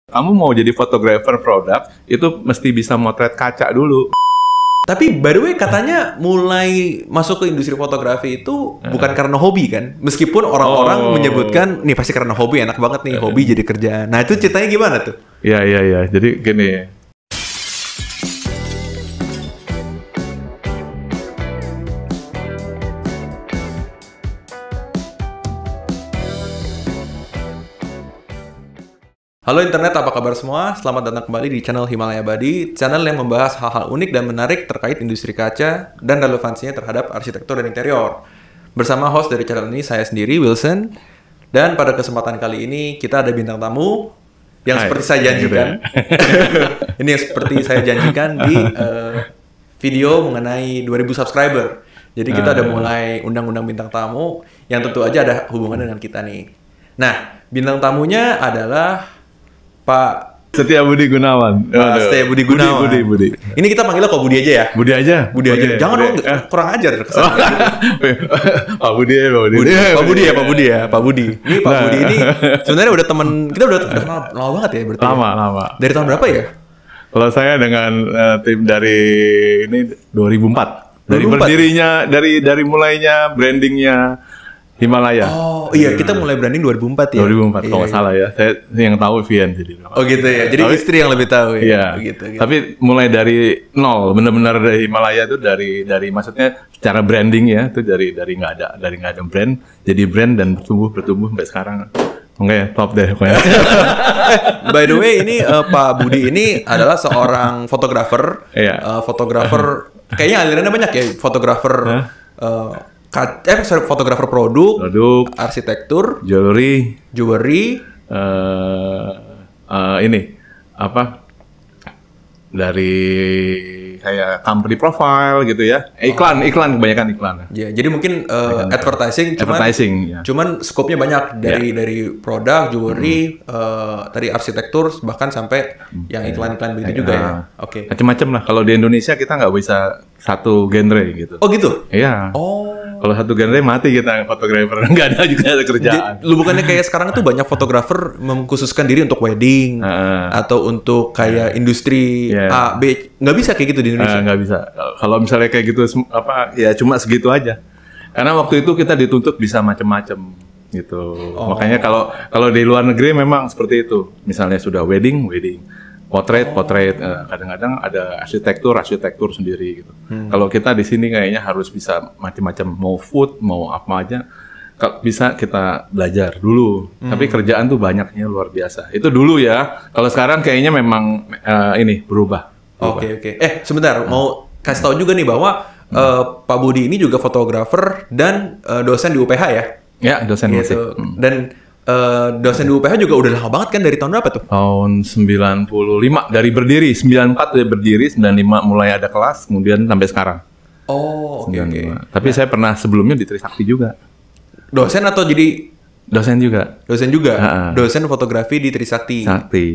Kamu mau jadi fotografer produk, itu mesti bisa motret kaca dulu. Tapi by the way katanya mulai masuk ke industri fotografi itu bukan karena hobi kan? Meskipun orang-orang menyebutkan, nih pasti karena hobi, enak banget nih hobi jadi kerjaan. Nah itu ceritanya gimana tuh? Iya. Jadi gini. Halo internet, apa kabar semua? Selamat datang kembali di channel Himalaya Badi, channel yang membahas hal-hal unik dan menarik terkait industri kaca dan relevansinya terhadap arsitektur dan interior. Bersama host dari channel ini, saya sendiri, Wilson. Dan pada kesempatan kali ini, kita ada bintang tamu yang seperti saya janjikan. Ini yang seperti saya janjikan di video mengenai 2000 subscriber. Jadi kita udah mulai undang-undang bintang tamu yang tentu aja ada hubungan dengan kita nih. Nah, bintang tamunya adalah Pak Setia Budi Gunawan. Setia Budi Gunawan. Budi. Ini kita panggilnya kok Budi aja ya? Budi aja. Jangan dong, kurang ajar kesannya. Pak Budi ya, Pak Budi. Pak Budi. Ini Pak Budi ini sebenarnya udah teman, kita udah kenal lama banget ya berarti. Lama. Dari tahun berapa ya? Kalau saya dengan tim dari ini 2004. Dari 2004? berdirinya, dari mulainya brandingnya Himalaya. Oh iya, kita mulai branding 2004 ya? 2004 kalau nggak salah ya. Saya yang tahu Vian jadi. Oh gitu ya. Jadi istri yang lebih tahu ya. Iya. Gitu. Tapi mulai dari nol, benar-benar dari Himalaya itu dari maksudnya secara branding ya, itu dari nggak ada brand, jadi brand dan bertumbuh sampai sekarang. Oke, top deh pokoknya. By the way, ini Pak Budi ini adalah seorang fotografer. Iya. Fotografer kayaknya alirannya banyak ya, fotografer fotografer produk, arsitektur, jewelry, ini apa dari kayak company profile gitu ya, iklan kebanyakan iklan. Ya, jadi mungkin advertising, ya. cuman skopnya banyak dari produk, jewelry, dari arsitektur bahkan sampai yang iklan-iklan begitu juga ya. Oke. Macam-macam lah. Kalau di Indonesia kita nggak bisa satu genre gitu. Oh gitu? Iya. Oh. Kalau satu genre mati kita fotografer, nggak ada juga ada kerjaan. Lu bukannya kayak sekarang tuh banyak fotografer mengkhususkan diri untuk wedding atau untuk kayak industri A, B, nggak bisa kayak gitu di Indonesia? Nggak bisa. Kalau misalnya kayak gitu ya cuma segitu aja. Karena waktu itu kita dituntut bisa macam-macam gitu. Makanya kalau di luar negeri memang seperti itu. Misalnya sudah wedding. Potret, kadang-kadang ada arsitektur sendiri gitu. Kalau kita di sini kayaknya harus bisa macam-macam, mau food, mau apa aja, bisa kita belajar dulu. Tapi kerjaan tuh banyaknya luar biasa. Itu dulu ya. Kalau sekarang kayaknya memang ini berubah. Oke. Sebentar, mau kasih tahu juga nih bahwa Pak Budi ini juga fotografer dan dosen di UPH ya? Ya, dosen musik. Dan dosen di UPH juga udah lama banget kan, dari tahun berapa tuh? Tahun 95 dari berdiri, 94 udah berdiri, 95 mulai ada kelas, kemudian sampai sekarang. Oh, oke. Tapi saya pernah sebelumnya di Trisakti juga. Dosen atau jadi? Dosen juga. Dosen fotografi di Trisakti.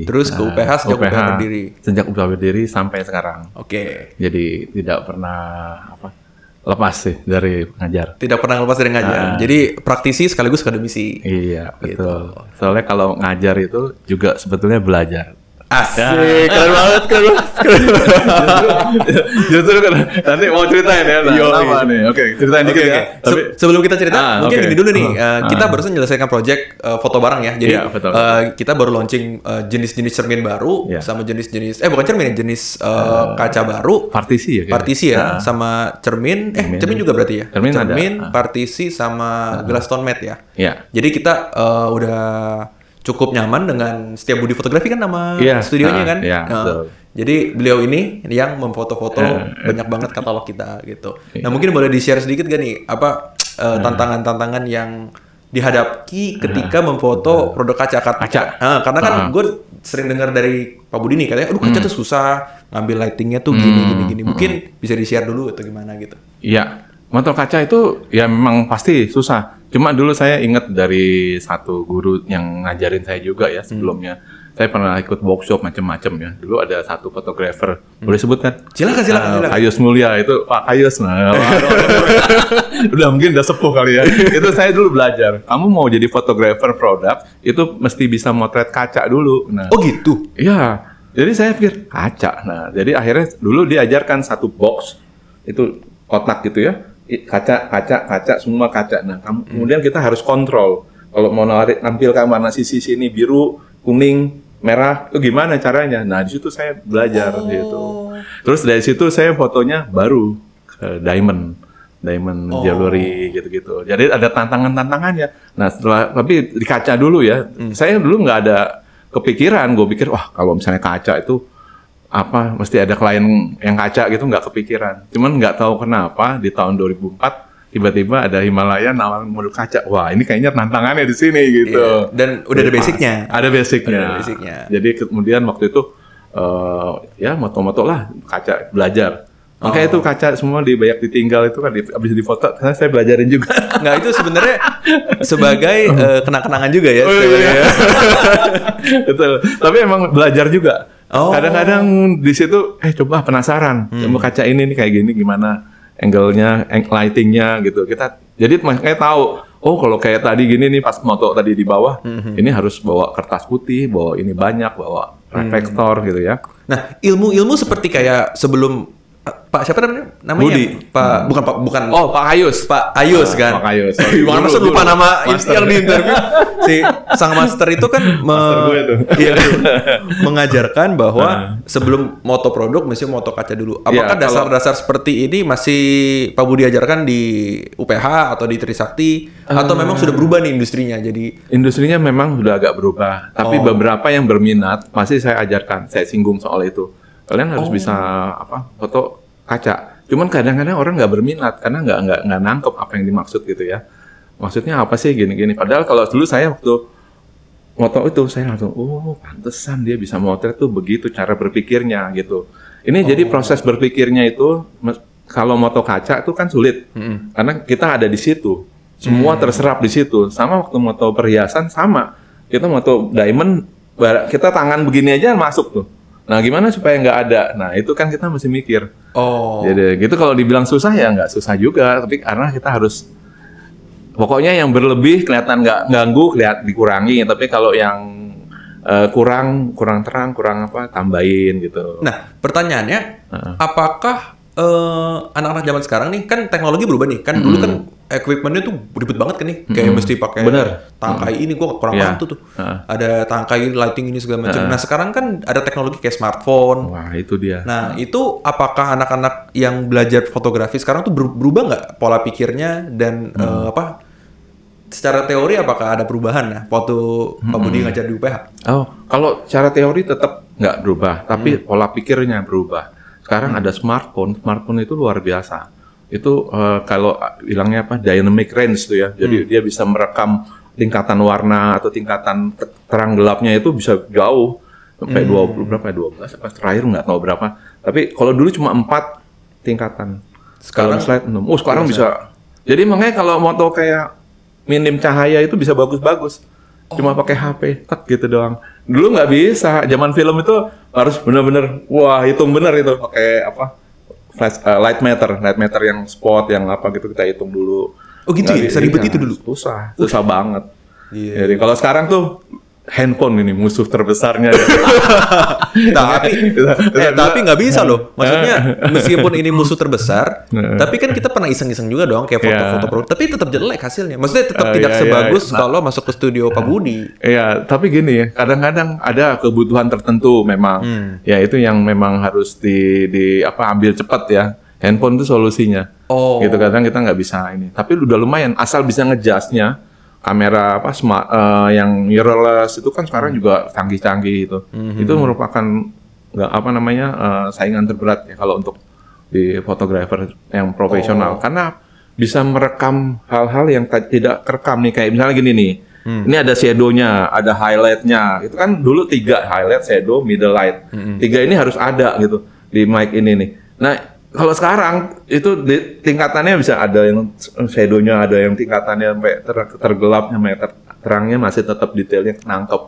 Terus ke UPH sejak UPH berdiri. Sejak UPH berdiri sampai sekarang. Oke. Jadi tidak pernah lepas sih dari ngajar. Tidak pernah lepas dari ngajar. Jadi praktisi sekaligus akademisi. Iya, betul. Gitu. Soalnya kalau ngajar itu juga sebetulnya belajar. Asik, keren banget. Justru nanti mau ceritain ya. Apa nih? Oke, ceritain dikit ya. Tapi sebelum kita cerita, mungkin gini dulu nih. Kita barusan menyelesaikan project foto bareng ya. Jadi kita baru launching jenis-jenis cermin baru sama jenis-jenis bukan cermin, jenis kaca baru. Partisi ya. Sama cermin. Cermin juga berarti ya. Cermin, partisi sama glass tone matte ya. Iya. Jadi kita udah cukup nyaman dengan Setia Budi Fotografi kan nama studionya kan. Jadi beliau ini yang memfoto-foto banyak banget katalog kita gitu. Nah mungkin boleh di-share sedikit gak nih apa tantangan-tantangan yang dihadapi ketika memfoto produk kaca. Karena kan gue sering dengar dari Pak Budi nih katanya, aduh kaca tuh susah, ngambil lightingnya tuh gini. Mungkin bisa di-share dulu atau gimana gitu. Iya. Motor kaca itu ya memang pasti susah. Cuma dulu saya ingat dari satu guru yang ngajarin saya juga ya sebelumnya. Saya pernah ikut workshop macam-macam ya. Dulu ada satu fotografer, boleh sebutkan? Silakan. Kayus Mulia itu Pak Kayus. Nah, udah mungkin udah sepuh kali ya. Itu saya dulu belajar. Kamu mau jadi fotografer produk, itu mesti bisa motret kaca dulu. Nah, Oh gitu? iya. Jadi saya pikir kaca. Nah, jadi akhirnya dulu diajarkan satu box itu kotak gitu ya. Kaca, semua kaca. Nah, kemudian kita harus kontrol. Kalau mau nampilkan warna sisi sini biru, kuning, merah, itu gimana caranya? Nah, di situ saya belajar gitu. Terus dari situ saya fotonya baru ke diamond jewelry gitu-gitu. Jadi ada tantangannya. Nah, tapi di kaca dulu ya. Saya dulu nggak ada kepikiran. Gue pikir, wah kalau misalnya kaca itu apa mesti ada klien yang kaca gitu, nggak kepikiran. Cuman nggak tahu kenapa di tahun 2004 tiba-tiba ada Himalaya nawarin modul kaca. Wah, ini kayaknya tantangannya di sini gitu. Iya. Dan udah ada basicnya. Ada basicnya. Jadi kemudian waktu itu ya moto-moto lah kaca belajar. Makanya itu kaca semua banyak ditinggal itu kan habis difoto. Karena saya belajarin juga. Nggak, itu sebenarnya sebagai kenang-kenangan juga ya. Betul. Tapi emang belajar juga. Kadang-kadang di situ coba penasaran. Coba kaca ini nih kayak gini gimana? Angle-nya, lighting-nya gitu. Kita jadi makanya tahu, oh kalau kayak tadi gini nih pas moto tadi di bawah, ini harus bawa kertas putih, bawa ini banyak, bawa reflektor gitu ya. Nah, ilmu-ilmu seperti kayak sebelum Pak siapa namanya? Budi. Pak bukan. Oh, Pak Ayus. Pak Ayus kan. Pak Ayus. Gimana masa lupa nama yang di interview? Si sang master itu kan mengajarkan bahwa sebelum moto produk mesti moto kaca dulu. Apakah dasar-dasar seperti ini masih Pak Budi ajarkan di UPH atau di Trisakti atau memang sudah berubah nih industrinya? Jadi industrinya memang sudah agak berubah, tapi beberapa yang berminat masih saya ajarkan. Saya singgung soal itu. Kalian harus bisa foto kaca. Cuman kadang-kadang orang nggak berminat karena nggak nangkep apa yang dimaksud gitu ya. Maksudnya apa sih gini-gini. Padahal kalau dulu saya waktu moto itu saya langsung, pantesan dia bisa motret tuh begitu cara berpikirnya gitu. Ini jadi proses berpikirnya itu kalau moto kaca itu kan sulit karena kita ada di situ. Semua terserap di situ. Sama waktu moto perhiasan sama. Kita moto diamond, kita tangan begini aja masuk tuh. Nah, gimana supaya nggak ada? Nah, itu kan kita mesti mikir. Jadi gitu kalau dibilang susah ya nggak susah juga, tapi karena kita harus pokoknya yang berlebih kelihatan nggak ganggu, dikurangi. Tapi kalau yang kurang terang, kurang apa, tambahin gitu. Nah, pertanyaannya, apakah anak-anak zaman sekarang nih kan teknologi berubah nih, kan dulu kan equipmentnya tuh ribet banget kan nih, kayak mesti pakai tangkai ini, gua kurang paham tuh. Ada tangkai lighting ini segala macam. Nah, sekarang kan ada teknologi kayak smartphone. Wah, itu dia. Nah, itu apakah anak-anak yang belajar fotografi sekarang tuh berubah nggak pola pikirnya dan secara teori apakah ada perubahan? Nah, waktu Pak Budi ngajar di UPH? Kalau secara teori tetap nggak berubah, tapi pola pikirnya berubah. Sekarang ada smartphone itu luar biasa. Itu kalau bilangnya apa, dynamic range tuh ya. Jadi dia bisa merekam tingkatan warna atau tingkatan terang gelapnya itu bisa jauh sampai 12 apa terakhir nggak tahu berapa. Tapi kalau dulu cuma 4 tingkatan. Sekarang slide 6. Sekarang bisa. Jadi makanya kalau moto kayak minim cahaya itu bisa bagus-bagus. Cuma pakai HP, tek gitu doang. Dulu nggak bisa. Zaman film itu harus benar-benar, hitung benar itu pakai apa? Flash, light meter yang spot yang apa gitu kita hitung dulu. Oh gitu ya? Seribet itu dulu? Susah banget. Jadi kalau sekarang tuh handphone ini musuh terbesarnya. Tapi nggak bisa loh. Maksudnya meskipun ini musuh terbesar, tapi kan kita pernah iseng-iseng juga dong kayak foto-foto produk, tapi tetap jelek hasilnya. Maksudnya tetap tidak sebagus kalau masuk ke studio Pak Budi. Iya, tapi gini ya, kadang-kadang ada kebutuhan tertentu memang. Ya itu yang memang harus ambil cepat ya. Handphone itu solusinya. Gitu kadang kita nggak bisa ini. Tapi udah lumayan asal bisa ngejasnya. Kamera smart yang mirrorless itu kan sekarang juga canggih-canggih itu. Itu merupakan saingan terberat ya kalau untuk di fotografer yang profesional karena bisa merekam hal-hal yang tidak kerekam nih, kayak misalnya gini nih. Ini ada shadow-nya, ada highlight-nya. Itu kan dulu 3 highlight, shadow, middle light. 3 ini harus ada gitu di mic ini nih. Nah, kalau sekarang itu tingkatannya bisa ada yang shadow-nya, ada yang tingkatannya sampai tergelapnya, sampai terangnya masih tetap detailnya nangkep.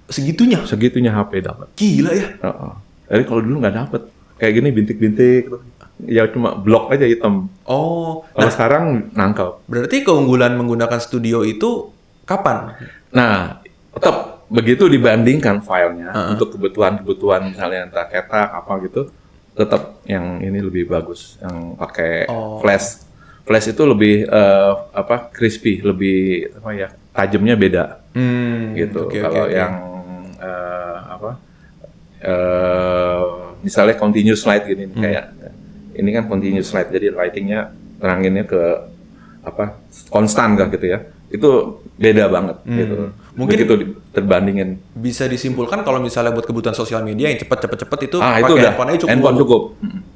Segitunya? Segitunya HP dapat. Gila ya? Jadi kalau dulu nggak dapet. Kayak gini bintik-bintik. Ya cuma blok aja hitam. Oh. Kalau sekarang nangkep. Berarti keunggulan menggunakan studio itu kapan? Nah, tetap begitu dibandingkan filenya untuk kebutuhan misalnya entah cetak apa gitu, tetap yang ini lebih bagus yang pakai flash. Flash itu lebih crispy, lebih tajamnya beda. Gitu. Kalau yang misalnya continuous light gini kayak ini kan continuous light, jadi lightingnya teranginnya ke konstan kan gitu ya. Itu beda banget gitu. Mungkin begitu terbandingin. Bisa disimpulkan kalau misalnya buat kebutuhan sosial media yang cepet itu pakai handphone aja cukup. Handphone cukup.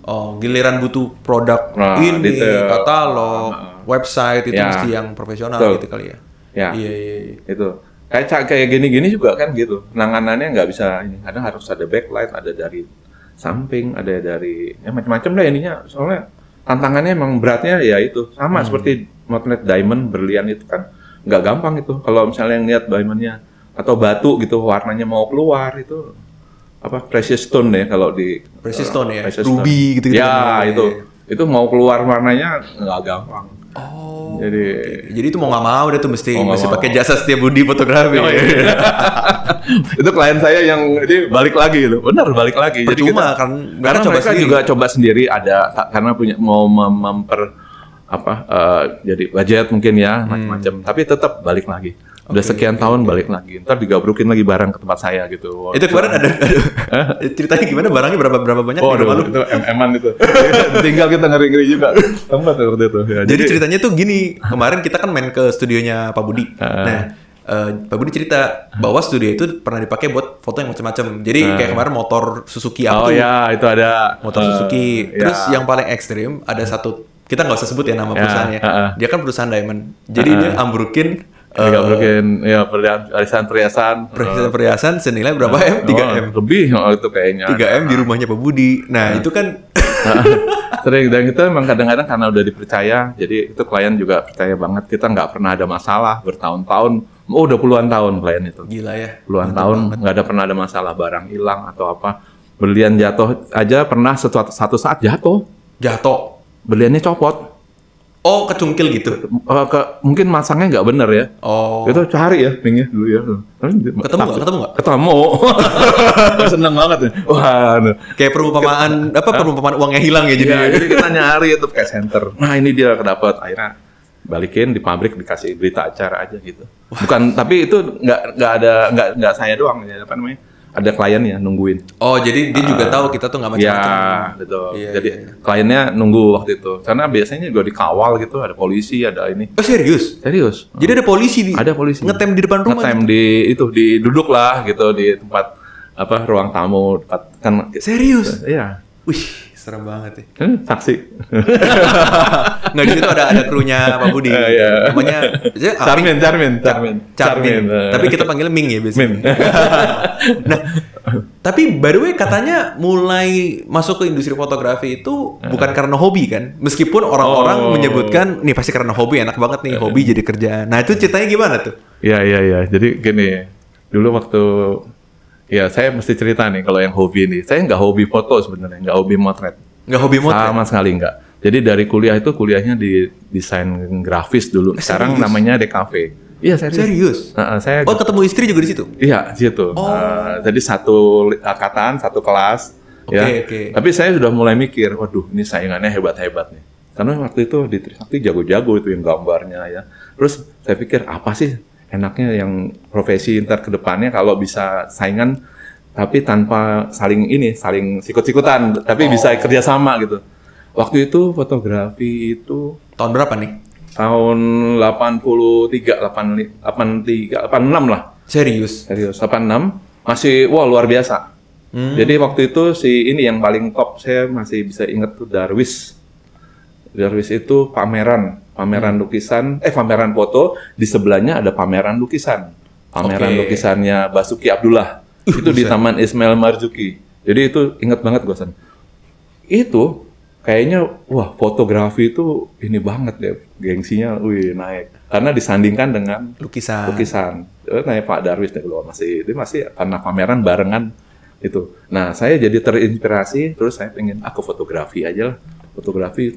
Oh, giliran butuh produk ini, katalog, website itu mesti yang profesional gitu kali ya. Ya. Iya. Itu. Kayak gini-gini juga kan gitu. Penanganannya nggak bisa ini. Kadang harus ada backlight, ada dari samping, ada dari macam-macam lah ininya. Soalnya tantangannya emang beratnya ya itu sama seperti motret diamond, berlian itu kan nggak gampang itu. Kalau misalnya lihat diamondnya atau batu gitu warnanya mau keluar itu precious stone ya kalau di precious stone ya, precious ruby gitu. Ya itu mau keluar warnanya nggak gampang. Oh. Jadi itu mau nggak mau dia tuh mesti pakai jasa Setiabudi fotografi. Itu klien saya yang ini balik lagi gitu. Benar balik lagi. Percuma kan karena coba mereka juga coba sendiri ada karena punya mau jadi budget mungkin ya macam-macam. Tapi tetap balik lagi. Udah sekian tahun balik lagi. Ntar digabrukin lagi barang ke tempat saya gitu. Itu kemarin ada ceritanya gimana barangnya berapa banyak? Itu MM-an itu. Tinggal kita ngeri-ngeri juga. Tempat waktu itu. Ya, jadi ceritanya tuh gini. Kemarin kita kan main ke studionya Pak Budi. Nah, Pak Budi cerita bahwa studio itu pernah dipakai buat foto yang macam-macam. Jadi kayak kemarin motor Suzuki apa tuh? Oh ya, itu ada motor Suzuki. Terus yang paling ekstrim ada satu, kita nggak usah sebut ya nama perusahaannya. Dia kan perusahaan diamond. Jadi dia ambrukin perhiasan senilai berapa M? 3 M. Lebih itu kayaknya. 3 M di rumahnya Pak Budi. Nah, itu kan sering, dan kita memang kadang-kadang karena udah dipercaya, jadi itu klien juga percaya banget. Kita nggak pernah ada masalah bertahun-tahun. Udah puluhan tahun klien itu. Gila ya. Puluhan tahun nggak ada pernah ada masalah barang hilang atau apa. Berlian jatuh aja pernah satu saat jatuh. Berliannya copot. Oh, kecungkil gitu. Mungkin masangnya nggak bener ya. Oh. Itu cari ya, Ming ya dulu ya. Ketemu nggak? Ketemu. Seneng banget ya. Wah, kayak perumpamaan uangnya hilang ya jadi. Ya, jadi kita nyari itu kayak center. Nah, ini dia kedapat. Akhirnya balikin di pabrik dikasih berita acara aja gitu. Bukan, tapi itu nggak saya doang ya, apa namanya? Ada kliennya nungguin. Oh, jadi dia juga tahu kita tuh nggak macam-macam. Ya, betul. Jadi kliennya nunggu waktu itu. Karena biasanya juga dikawal gitu, ada polisi, ada ini. Oh, serius? Serius. Jadi ada polisi Ada polisi. Ngetem di depan rumah. Ngetem gitu? Duduk lah gitu di tempat ruang tamu, kan. Serius? Iya. Wih, serem banget ya. Saksi. Nggak, di situ ada krunya Pak Budi. Namanya Charmin. Tapi kita panggilnya Ming ya biasanya. Nah, tapi by the way katanya mulai masuk ke industri fotografi itu bukan karena hobi kan? Meskipun orang-orang menyebutkan nih pasti karena hobi, enak banget nih hobi jadi kerjaan. Nah, itu ceritanya gimana tuh? Iya. Jadi gini, dulu waktu saya mesti cerita nih kalau yang hobi nih. Saya nggak hobi foto sebenarnya, nggak hobi motret. Nggak hobi motret? Sama sekali nggak. Jadi dari kuliah itu kuliahnya di desain grafis dulu. Sekarang namanya DKV. Iya, serius. Saya ketemu istri juga di situ? Iya, di situ. Jadi satu angkatan, satu kelas. Okay. Tapi saya sudah mulai mikir, waduh, ini saingannya hebat-hebat nih. Karena waktu itu di Trisakti jago-jago itu yang gambarnya ya. Terus saya pikir apa sih enaknya yang profesi ntar ke depannya kalau bisa saingan tapi tanpa saling sikut-sikutan, tapi bisa kerja sama gitu. Waktu itu fotografi itu tahun berapa nih? Tahun 86 lah. Serius, 86 masih luar biasa. Jadi waktu itu ini yang paling top, saya masih bisa ingat tuh Darwis. Darwis itu pameran lukisan, pameran foto, di sebelahnya ada pameran lukisan. Lukisannya Basuki Abdullah. Itu di Taman Ismail Marzuki. Jadi itu ingat banget gue, San. Itu kayaknya wah fotografi itu ini banget ya, gengsinya naik. Karena disandingkan dengan lukisan. Nanya Pak Darwis dulu dia masih karena pameran barengan itu. Nah, saya jadi terinspirasi, terus saya pengen ke fotografi aja lah. Fotografi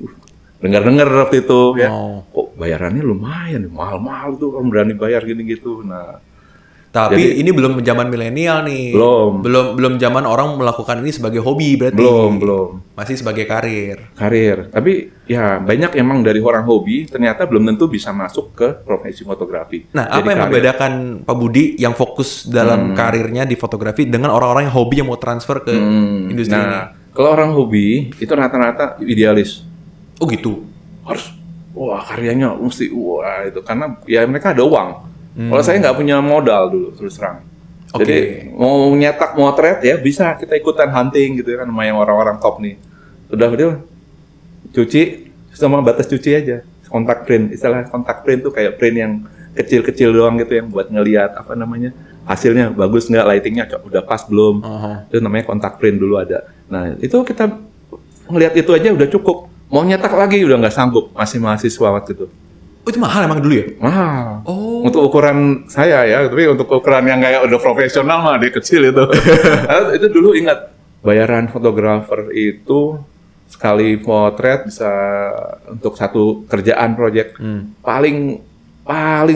dengar-dengar waktu itu ya. Kok bayarannya lumayan, mahal-mahal tuh orang berani bayar gini gitu. Nah, tapi jadi, ini belum zaman milenial nih. Belum zaman orang melakukan ini sebagai hobi berarti. Belum. Masih sebagai karir. Tapi ya banyak emang dari orang hobi ternyata belum tentu bisa masuk ke profesi fotografi. Nah, jadi apa yang membedakan Pak Budi yang fokus dalam karirnya di fotografi dengan orang-orang yang hobi yang mau transfer ke industri ini? Kalau orang hobi itu rata-rata idealis. Oh gitu. Harus karyanya mesti itu karena ya mereka ada uang. Kalau saya nggak punya modal dulu terus terang. Jadi mau nyetak motret ya bisa kita ikutan hunting gitu kan sama yang orang-orang top nih. Udah cuci sama batas cuci aja. Kontak print, istilah kontak print tuh kayak print yang kecil-kecil doang gitu yang buat ngelihat hasilnya bagus nggak, lightingnya udah pas belum. Itu namanya kontak print dulu ada. Nah itu kita ngelihat itu aja udah cukup. Mau nyetak lagi udah nggak sanggup, masih mahasiswa waktu itu. Oh, itu mahal emang dulu ya? Mahal. Untuk ukuran saya ya, tapi untuk ukuran yang kayak udah profesional mah dia kecil itu. Itu dulu ingat, bayaran fotografer itu sekali potret bisa untuk satu kerjaan proyek paling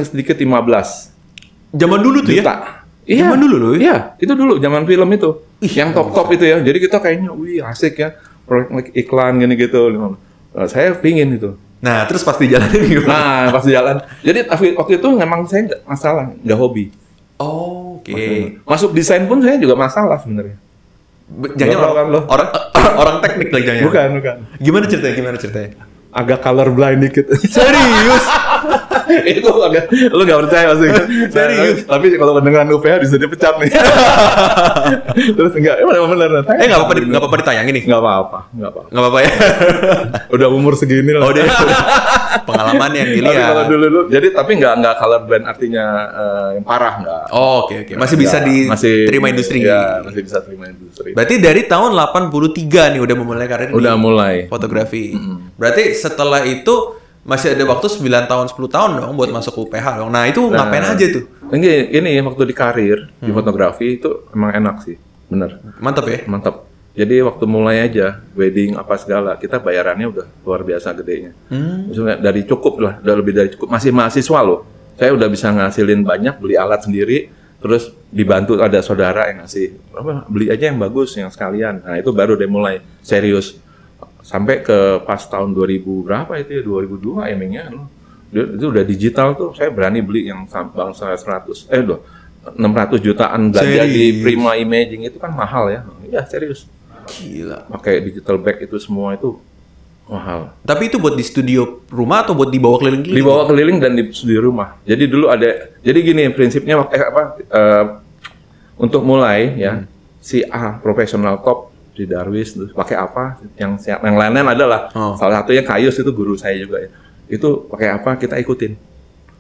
sedikit 15. Zaman dulu tuh juta. Iya. Zaman dulu loh. Iya, itu dulu zaman film itu. Yang top-top itu ya. Jadi kita kayaknya asik ya. Proyek iklan gini gitu. Saya pingin itu. Nah, terus pasti jalanin gimana? Nah, pasti jalan. Jadi waktu itu memang saya nggak masalah, nggak hobi. Oke. Masuk desain pun saya juga masalah sebenarnya. Jangan orang teknik lagi jangan. Bukan. Gimana ceritanya? Agak colorblind dikit. Serius? Itu agak, lu nggak percaya pasti. Serius? Tapi kalau pendengaran UPH bisa dipecat nih. Terus enggak, benar. Nggak apa-apa ditayangin nih? Nggak apa-apa ya. Udah umur segini lah. Udah. Pengalaman yang dilihat. Kalau dulu, jadi tapi nggak colorblind artinya yang parah nggak. Oke. Masih bisa diterima industri. Iya, masih bisa terima industri. Berarti dari tahun 83 nih udah memulai karir mulai fotografi. Berarti setelah itu masih ada waktu 9 tahun 10 tahun dong buat masuk UPH dong. Nah, itu ngapain aja tuh? Ini waktu di karir di fotografi itu emang enak sih. Bener. Mantap ya? Mantap. Jadi waktu mulai aja wedding apa segala, kita bayarannya udah luar biasa gedenya. Maksudnya dari cukup lah, udah lebih dari cukup. Masih mahasiswa loh. Saya udah bisa ngasilin banyak, beli alat sendiri, terus dibantu ada saudara yang ngasih, beli aja yang bagus, yang sekalian. Nah, itu baru deh mulai serius. Sampai ke pas tahun 2000 berapa itu ya, 2002 emangnya itu udah digital tuh, saya berani beli yang bangsa 600 jutaan belanja di Prima Imaging, itu kan mahal ya. Ya serius. Gila. Pakai digital bag itu semua itu mahal. Tapi itu buat di studio rumah atau buat dibawa keliling-keliling? Dibawa keliling dan di studio rumah. Jadi dulu jadi gini prinsipnya untuk mulai ya, si profesional top di Darwis terus pakai apa, yang lain-lain adalah salah satunya Kayus, itu guru saya juga ya, itu pakai apa kita ikutin.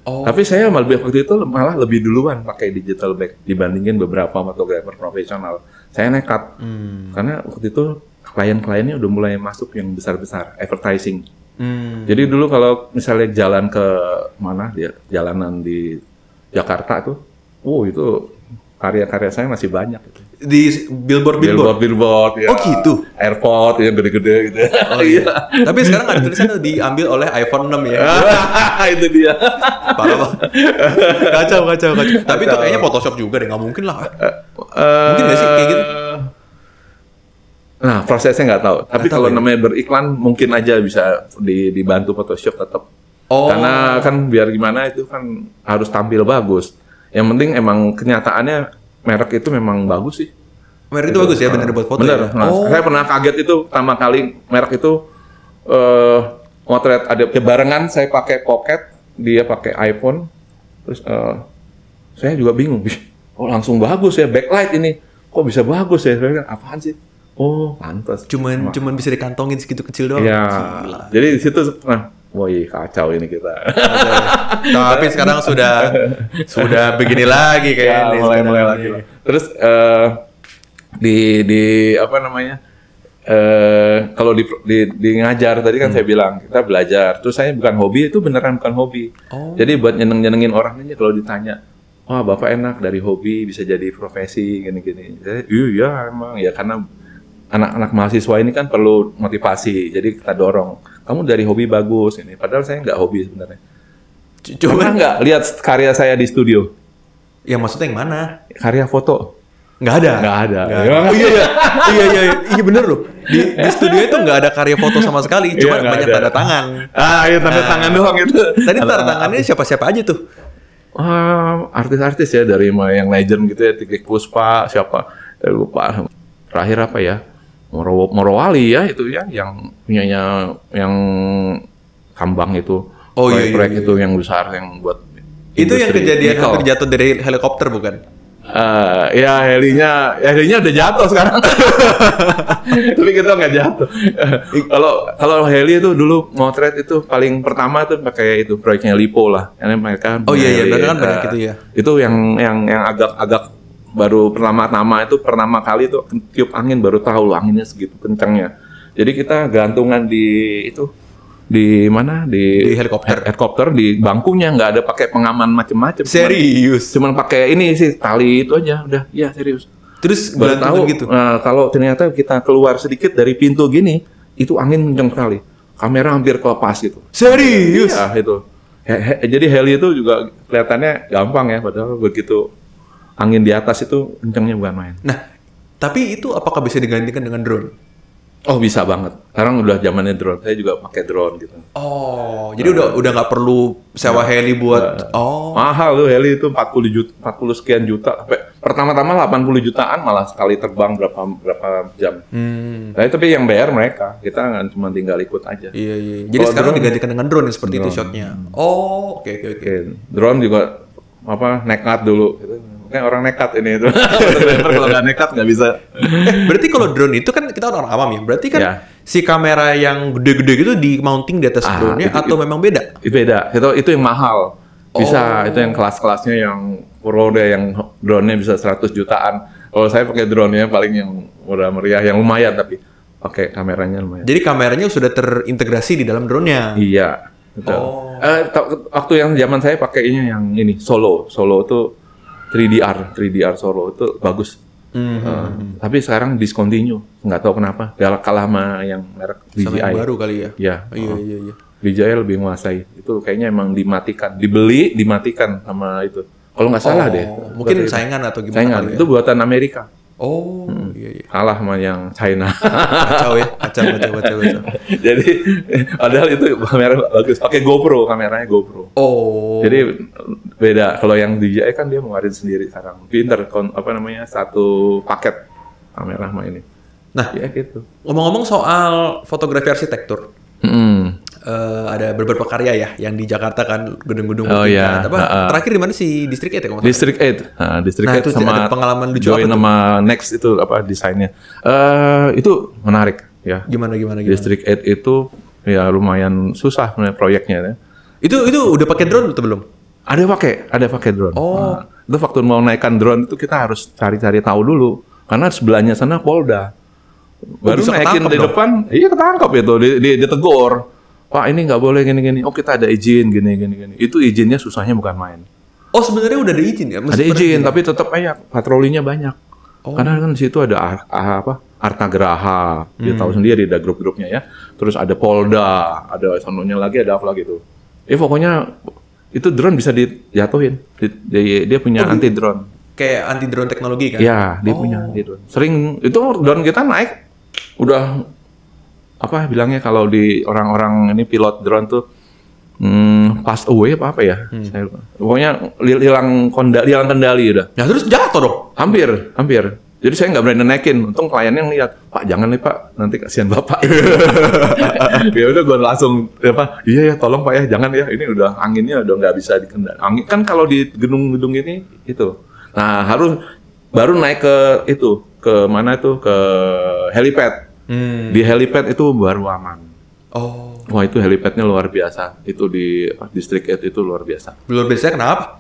Tapi saya waktu itu malah lebih duluan pakai digital bag dibandingin beberapa fotografer profesional. Saya nekat karena waktu itu klien-kliennya udah mulai masuk yang besar-besar advertising. Jadi dulu kalau misalnya jalan ke mana dia, jalanan di Jakarta tuh, itu karya-karya saya masih banyak gitu. Di billboard ya. Oh gitu. Airport yang gede-gede gitu. Oh iya. Tapi sekarang ada tulisannya diambil oleh iPhone 6 ya. Itu dia. Parah. Kacau. Tapi itu kayaknya Photoshop juga deh, nggak mungkin lah. Mungkin nggak sih kayak gitu? Nah, prosesnya nggak tahu. Tapi kalau namanya beriklan mungkin aja bisa dibantu Photoshop tetap. Karena kan biar gimana itu kan harus tampil bagus. Yang penting emang kenyataannya merek itu memang bagus sih. Merek itu bagus ya, bener buat foto. Bener. Ya? Nah, saya pernah kaget itu pertama kali merek itu motret ada barengan, saya pakai pocket, dia pakai iPhone, terus saya juga bingung. Langsung bagus ya, backlight ini. Kok bisa bagus ya? Saya bilang, apaan sih? Pantas. Cuman bisa dikantongin segitu kecil doang. Iya. Jadi di situ woi kacau ini kita. Tapi sekarang sudah begini lagi kayaknya. Mulai lagi. Terus di apa namanya? kalau di ngajar tadi kan saya bilang kita belajar. Terus saya bukan hobi, itu beneran bukan hobi. Jadi buat nyenengin orang aja kalau ditanya, wah bapak enak dari hobi bisa jadi profesi gini-gini. Iya emang ya karena anak-anak mahasiswa ini kan perlu motivasi. Jadi kita dorong. Kamu dari hobi bagus ini. Padahal saya nggak hobi sebenarnya. Cuma nggak lihat karya saya di studio. Ya maksudnya yang mana? Karya foto. Nggak ada. Oh, iya bener loh. Di studio itu nggak ada karya foto sama sekali, cuma banyak tanda tangan. Iya tanda tangan doang itu. Tadi tanda tangannya siapa-siapa aja tuh? Artis-artis ya dari yang legend gitu ya, Tike Puspa, siapa? Lupa. Terakhir apa ya? Morowali ya itu ya, yang punyanya yang tambang itu. Proyek itu yang besar yang buat. Itu yang kejadian hampir jatuh dari helikopter bukan? Ya helinya udah jatuh sekarang. Tapi kita nggak jatuh. Kalau heli itu dulu motret itu paling pertama tuh pakai itu proyeknya Lipo lah. Karena mereka mereka kan banyak gitu ya. Itu yang agak baru pertama kali itu tiup angin baru tahu anginnya segitu kencangnya. Jadi kita gantungan di mana di helikopter di bangkunya nggak ada pakai pengaman macem-macem. Serius? Cuman pakai ini sih tali itu aja udah. Iya serius. Terus baru tahu gitu. Kalau ternyata kita keluar sedikit dari pintu gini itu angin kencang sekali. Kamera hampir kelepas gitu. Serius? Iya itu. Jadi heli itu juga kelihatannya gampang ya, padahal begitu angin di atas itu kencangnya bukan main. Nah, tapi itu apakah bisa digantikan dengan drone? Oh bisa banget. Sekarang udah zamannya drone. Saya juga pakai drone gitu. Oh, jadi udah nggak perlu sewa heli buat. Mahal tuh heli itu 40 sekian juta. Pertama-tama 80 jutaan malah sekali terbang berapa jam. Tapi yang bayar mereka. Kita nggak cuma tinggal ikut aja. Iya. Jadi sekarang digantikan dengan drone seperti itu shotnya. Oh, oke. Drone juga nekat dulu. Kayak orang nekat ini itu. Kalau nggak nekat nggak bisa. Berarti kalau drone itu kan kita orang awam ya. Berarti kan si kamera yang gede-gede gitu di mounting di atas drone-nya atau memang beda? Beda. Itu yang mahal. Bisa itu yang kelas-kelasnya yang pro deh, yang drone-nya bisa 100 jutaan. Kalau saya pakai drone-nya paling yang murah meriah, yang lumayan tapi pakai kameranya lumayan. Jadi kameranya sudah terintegrasi di dalam drone-nya. Iya. Waktu yang zaman saya pakainya yang ini Solo tuh 3DR Solo itu bagus. Tapi sekarang discontinue, nggak tahu kenapa. Kalah sama yang merek DJI. Sama yang baru kali ya? Iya. DJI lebih menguasai. Itu kayaknya emang dimatikan sama itu. Kalau nggak salah deh. Mungkin saingan atau gimana? Saingan. Itu buatan Amerika. Iya. Kalah sama yang China. Kacau. Jadi padahal itu kamera bagus. Pakai kameranya GoPro. Jadi beda. Kalau yang DJI kan dia ngeluarin sendiri sekarang. Pinter, satu paket kamera sama ini. Nah, ya gitu. Ngomong-ngomong soal fotografi arsitektur. Ada beberapa karya ya yang di Jakarta kan gedung-gedung terakhir di mana sih District 8 ya? District 8. District 8 itu sama ada pengalaman lucu join sama Next itu desainnya. Itu menarik ya. Gimana? District 8 itu ya lumayan susah proyeknya ya. Itu udah pakai drone atau belum? Ada pakai drone. Itu waktu mau naikkan drone itu kita harus cari-cari tahu dulu karena sebelahnya sana Polda. Baru naikin di depan, ketangkap itu, ditegur. Pak ini nggak boleh gini-gini. Oh kita ada izin gini-gini. Itu izinnya susahnya bukan main. Oh sebenarnya udah ada izin ya? Ada izin tapi tetap aja patrolinya banyak. Karena kan di situ ada Artagraha, dia tahu sendiri ada grup-grupnya ya. Terus ada Polda, ada sononya lagi, ada apa lagi tuh. Pokoknya itu drone bisa dijatuhin. Dia punya anti drone. Kayak anti drone teknologi kan? Iya, dia punya anti drone. Sering itu drone kita naik udah bilangnya kalau di orang-orang ini pilot drone tuh pass away apa ya? Pokoknya hilang kendali udah. Ya terus jatuh dong? Hampir. Jadi saya nggak berani naikin. Untung kliennya ngeliat, Pak jangan nih Pak, nanti kasihan Bapak. Ya udah gue langsung iya ya tolong Pak ya jangan ya, ini udah anginnya udah nggak bisa dikendali. Angin kan kalau di gedung-gedung ini itu. Nah harus baru naik ke mana itu ke helipad. Di helipad itu baru aman. Wah itu helipadnya luar biasa. Itu di District 8 itu luar biasa. Luar biasa kenapa?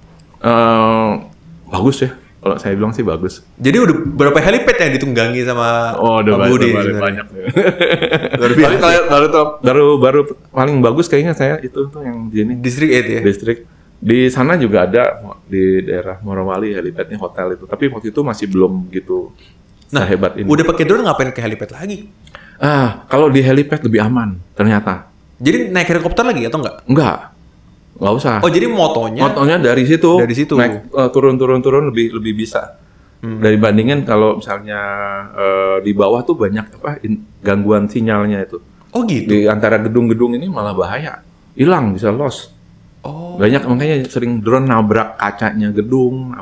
Bagus ya. Kalau saya bilang sih bagus. Jadi udah berapa helipad yang ditunggangi sama Udah Pak Budi banyak. Luar biasa. baru paling bagus kayaknya saya itu tuh yang di ini. Distrik 8 ya? Distrik. Di sana juga ada di daerah Morowali helipadnya hotel itu. Tapi waktu itu masih belum gitu sehebat ini. Udah pakai drone ngapain ke helipad lagi? Kalau di helipad lebih aman ternyata. Jadi naik helikopter lagi atau enggak? Nggak usah. Oh, jadi motonya dari situ. Dari situ. Naik, turun lebih bisa. Dari bandingin kalau misalnya di bawah tuh banyak gangguan sinyalnya itu. Oh gitu. Di antara gedung-gedung ini malah bahaya. Hilang, bisa lost. Oh. Banyak makanya sering drone nabrak kacanya gedung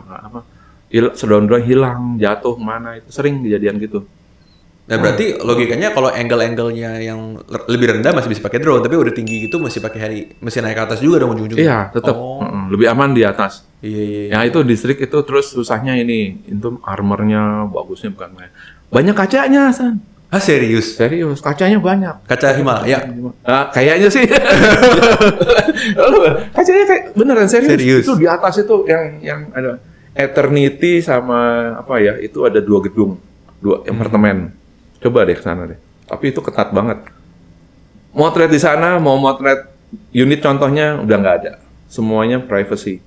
drone hilang, jatuh mana itu sering kejadian gitu. Nah, berarti logikanya kalau angle-angle-nya yang lebih rendah masih bisa pakai drone, tapi udah tinggi gitu masih pakai mesti naik ke atas juga dong ujung-ujungnya. Iya, tetap. Lebih aman di atas. Iya. Ya itu distrik itu terus susahnya itu armornya bagusnya bukan main. Banyak kacanya, San. Serius? Serius, kacanya banyak. Kaca Himalaya? Kayaknya sih. Kacanya kayak beneran serius. Itu di atas itu yang ada Eternity sama itu ada 2 gedung, 2 apartemen. Coba deh ke sana deh. Tapi itu ketat banget. Motret di sana, mau motret unit contohnya udah nggak ada. Semuanya privacy.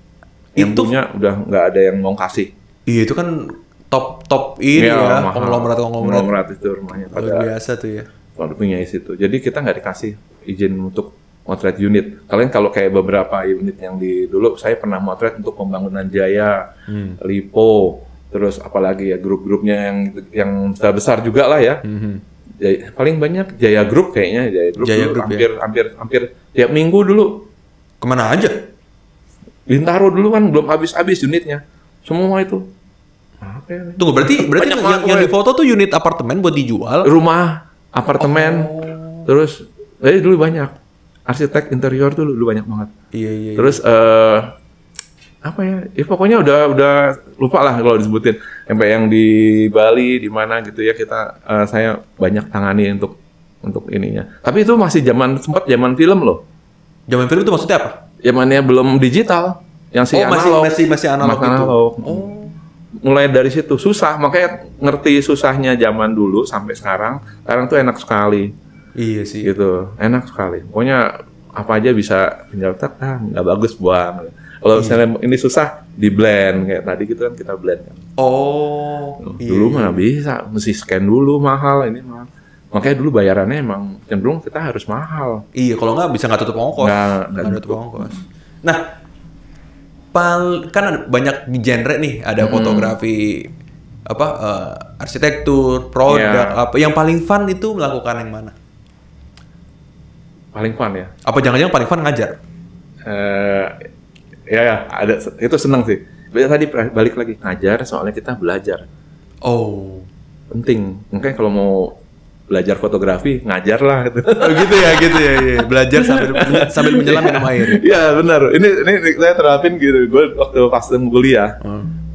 Yang punya udah nggak ada yang mau kasih. Iya, itu kan top ini ya, konglomerat itu rumahnya. Luar biasa tuh ya. Kalau punya situ. Jadi kita nggak dikasih izin untuk motret unit. Kalian kalau kayak beberapa unit yang dulu saya pernah motret untuk pembangunan Jaya, Lipo, terus apalagi ya grup-grupnya yang besar juga lah ya. Paling banyak Jaya Group kayaknya, Jaya Group hampir tiap minggu dulu. Kemana aja? Bintaro dulu kan belum habis unitnya. Semua itu. Tunggu, berarti yang di foto tuh unit apartemen buat dijual? Rumah, apartemen, terus dulu banyak. Arsitek interior tuh dulu banyak banget. Iya. Terus pokoknya udah lupa lah kalau disebutin. Sampai yang di Bali di mana gitu ya saya banyak tangani untuk ininya. Tapi itu masih sempat zaman film loh. Zaman film itu maksudnya apa? Zamannya belum digital, yang analog. Masih analog gitu. Mulai dari situ susah, makanya ngerti susahnya zaman dulu sampai sekarang tuh enak sekali. Iya sih. Gitu, enak sekali. Pokoknya apa aja bisa tinggal nggak bagus buang. Kalau misalnya ini susah di blend kayak tadi gitu kan kita blend kan. Dulu mana bisa, mesti scan dulu mahal ini mahal. Makanya dulu bayarannya emang cenderung kita harus mahal. Iya, kalau nggak bisa nggak tutup ongkos. Nggak tutup ongkos. Nah, kan ada banyak genre nih, ada fotografi arsitektur, produk yang paling fun itu melakukan yang mana? Paling fun ya? Apa jangan-jangan paling fun ngajar? Ada itu seneng sih. Tadi balik lagi ngajar, soalnya kita belajar. Penting. Makanya kalau mau belajar fotografi ngajar lah gitu. Gitu ya. Belajar sambil menyelam minum air. Iya benar. Ini saya terapin gitu. Gue waktu pas kuliah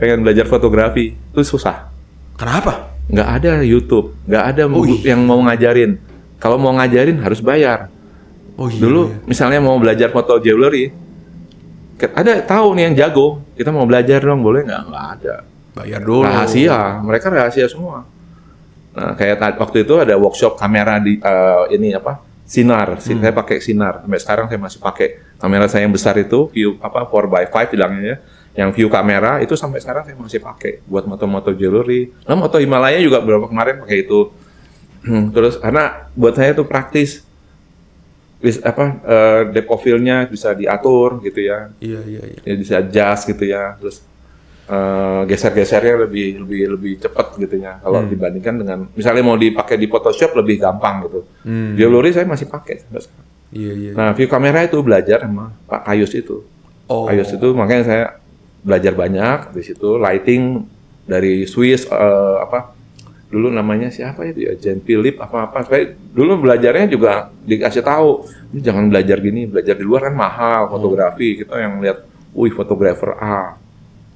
pengen belajar fotografi itu susah. Kenapa? Nggak ada YouTube, nggak ada yang mau ngajarin. Kalau mau ngajarin harus bayar. Dulu misalnya mau belajar foto jewelry, tahu nih yang jago, kita mau belajar dong, boleh nggak? Nggak ada. Bayar dulu. Rahasia, mereka rahasia semua. Nah, kayak waktu itu ada workshop kamera di Sinar. Saya pakai Sinar. Sampai sekarang saya masih pakai kamera saya yang besar itu, view 4x5 bilangnya ya. Yang view kamera itu sampai sekarang saya masih pakai buat moto-moto jewelry. Nah, moto Himalaya juga beberapa kemarin pakai itu. Terus karena buat saya itu praktis. Depth of field-nya bisa diatur gitu ya. Iya. Ya, bisa adjust gitu ya. Terus geser-gesernya lebih cepat gitu ya. Kalau dibandingkan dengan misalnya mau dipakai di Photoshop lebih gampang gitu. Jewelry saya masih pakai sampai sekarang. Iya. Nah, view kamera itu belajar sama Pak Kayus itu. Kayus itu makanya saya belajar banyak di situ. Lighting dari Swiss dulu namanya siapa itu ya, Jean Philippe apa-apa. Saya dulu belajarnya juga dikasih tahu, ini jangan belajar gini, belajar di luar kan mahal fotografi. Kita yang lihat, fotografer A,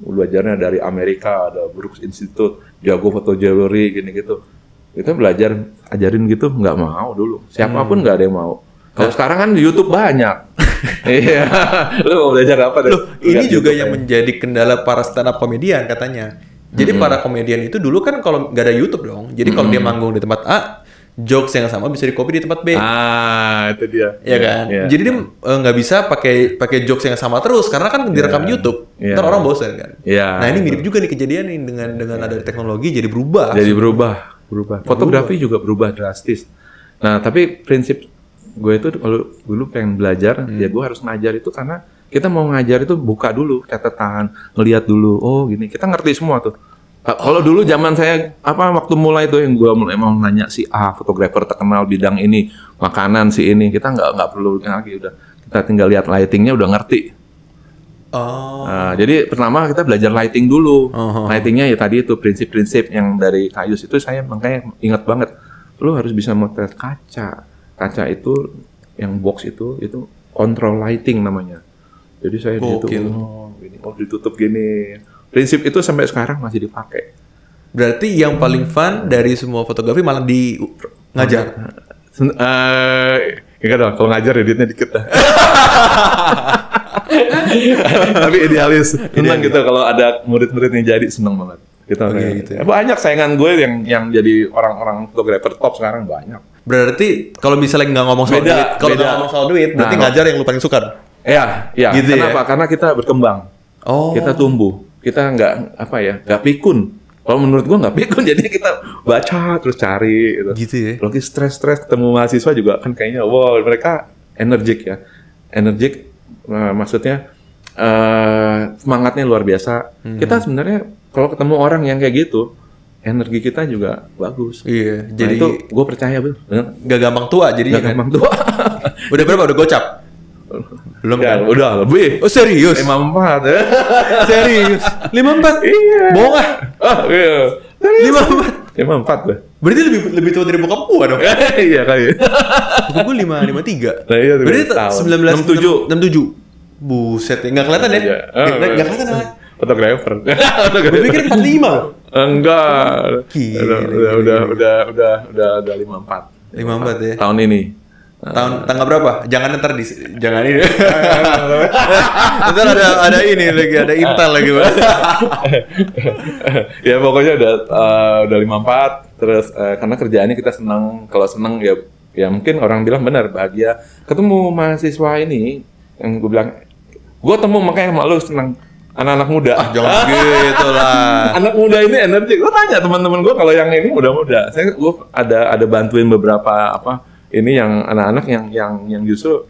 belajarnya dari Amerika, ada Brooks Institute, jago foto jewelry gini gitu. Kita belajar ajarin gitu nggak mau dulu. Siapapun nggak ada yang mau. Kalau sekarang kan di YouTube banyak. Lu mau belajar apa deh? Ini juga yang menjadi kendala para stand up komedian katanya. Jadi para komedian itu dulu kan kalau nggak ada YouTube dong. Jadi kalau dia manggung di tempat A, jokes yang sama bisa di-copy di tempat B. Itu dia. Iya kan? Jadi dia nggak bisa pakai jokes yang sama terus karena kan direkam YouTube. Ntar orang bosan kan. Nah ini mirip juga nih kejadian nih dengan ada teknologi jadi berubah. Jadi berubah. Fotografi juga berubah drastis. Nah tapi prinsip gue itu kalau dulu pengen belajar, ya gue harus ngajar itu karena kita mau ngajar itu buka dulu catatan, ngelihat dulu. Oh gini, kita ngerti semua tuh. Kalau dulu zaman saya waktu mulai itu yang gue mulai mau nanya si A fotografer terkenal bidang ini makanan si ini kita nggak perlu lagi udah kita tinggal lihat lightingnya udah ngerti. Nah, jadi pertama kita belajar lighting dulu. Lightingnya ya tadi itu prinsip-prinsip yang dari Kayus itu saya makanya ingat banget. Lu harus bisa motret kaca. Kaca itu yang box itu control lighting namanya. Jadi saya gini, ditutup gini. Prinsip itu sampai sekarang masih dipakai. Berarti yang paling fun dari semua fotografi malah di ngajar. Enggak dong, kalau ngajar ya duitnya dikit lah. Tapi idealis, senang gitu kalau ada murid-muridnya jadi senang banget. Gitu ya. Banyak saingan gue yang jadi orang-orang fotografer top sekarang banyak. Berarti kalau misalnya nggak ngomong soal duit, kalau nggak ngomong soal duit, berarti ngajar yang lu paling suka. Iya. Gitu kenapa? Karena kita berkembang, kita tumbuh. Kita nggak pikun. Kalau menurut gua nggak pikun, jadi kita baca terus cari gitu ya. Lagi stres ketemu mahasiswa juga kan kayaknya mereka energik ya. Maksudnya semangatnya luar biasa. Kita sebenarnya kalau ketemu orang yang kayak gitu, energi kita juga bagus. Iya. Jadi itu gue percaya nggak gampang tua jadi. Nggak gampang tua. Udah berapa? Udah gocap? Belum kan? Udah lebih. Oh serius? 54 ya. Serius? 54? Iya. Bohong ah? Iya. 54 gue. Berarti lebih tua dari bokap gua dong? Iya kali. Bokap gua 553. Nah iya. Berarti 1967. Buset ya. Nggak kelihatan ya? Nggak kelihatan ya? Fotografer. Gue pikir 45. Enggak. Udah 54. 54 ya? Tahun ini. Tanggal berapa? Jangan ntar jangan ini. Ntar ada ini lagi, ada intel lagi. Ya pokoknya udah 54 terus karena kerjaannya kita senang. Kalau senang ya mungkin orang bilang benar bahagia. Ketemu mahasiswa ini yang gue bilang gue temu makanya malu senang anak-anak muda. Jangan gitu lah. Anak muda ini energi. Gue tanya teman-teman gue kalau yang ini muda-muda. Gue ada bantuin beberapa ini yang anak-anak yang justru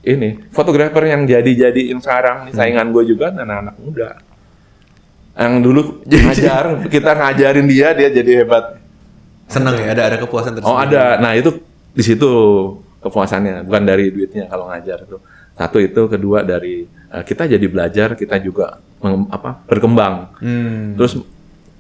ini fotografer yang jadiin sekarang saingan gue juga anak-anak muda yang dulu kita ngajarin dia jadi hebat. Senang ya, ada kepuasan tersendiri. Ada. Nah itu di situ kepuasannya, bukan dari duitnya kalau ngajar itu. Satu itu, kedua dari kita jadi belajar, kita juga berkembang. Terus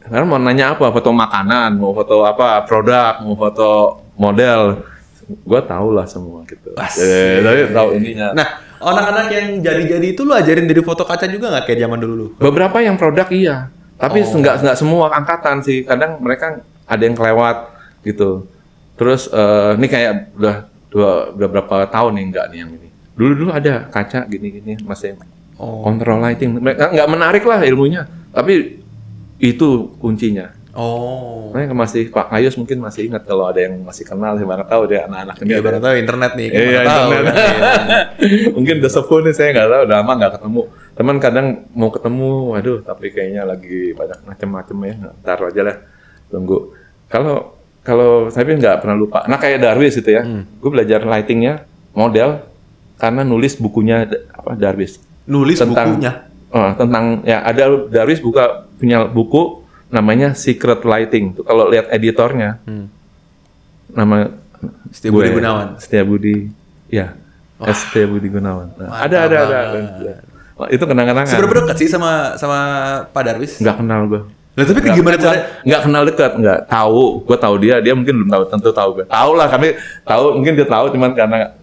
sekarang mau nanya apa? Foto makanan, mau foto produk, mau foto model. Gue tau lah semua gitu. Tapi tahu ininya. Nah, anak-anak yang jadi itu lu ajarin dari foto kaca juga nggak kayak zaman dulu? Beberapa yang produk iya, tapi nggak semua angkatan sih. Kadang mereka ada yang kelewat gitu. Terus ini kayak udah berapa tahun nih enggak nih yang ini. Dulu ada kaca gini-gini masih control lighting. Mereka nggak menarik lah ilmunya, tapi itu kuncinya. Makanya masih Pak Kayus mungkin masih ingat kalau ada yang masih kenal, siapa tahu deh anak-anak ini. Iya, baru tahu internet nih. Iya, internet. Mungkin udah sepuh nih, saya nggak tahu, udah lama nggak ketemu. Teman kadang mau ketemu, waduh, tapi kayaknya lagi banyak macam-macam ya. Ntar aja lah, tunggu. Kalau saya nggak pernah lupa. Nah kayak Darwis itu ya, gue belajar lightingnya, model, karena nulis bukunya Darwis. Nulis bukunya? Tentang ya ada Darwis punya buku. Namanya Secret Lighting. Tuh kalau lihat editornya, nama Setiabudi Gunawan. Setiabudi, ya. Setiabudi Gunawan. Nah, ada. Itu kenang-kenangan. Seberapa dekat sih sama Pak Darwis? Nggak kenal gue. Lah tapi gimana cara? Nggak kenal dekat, nggak tahu. Gue tahu dia mungkin belum tahu. Tentu tahu gue. Tahu lah, kami tahu. Mungkin dia tahu, cuman karena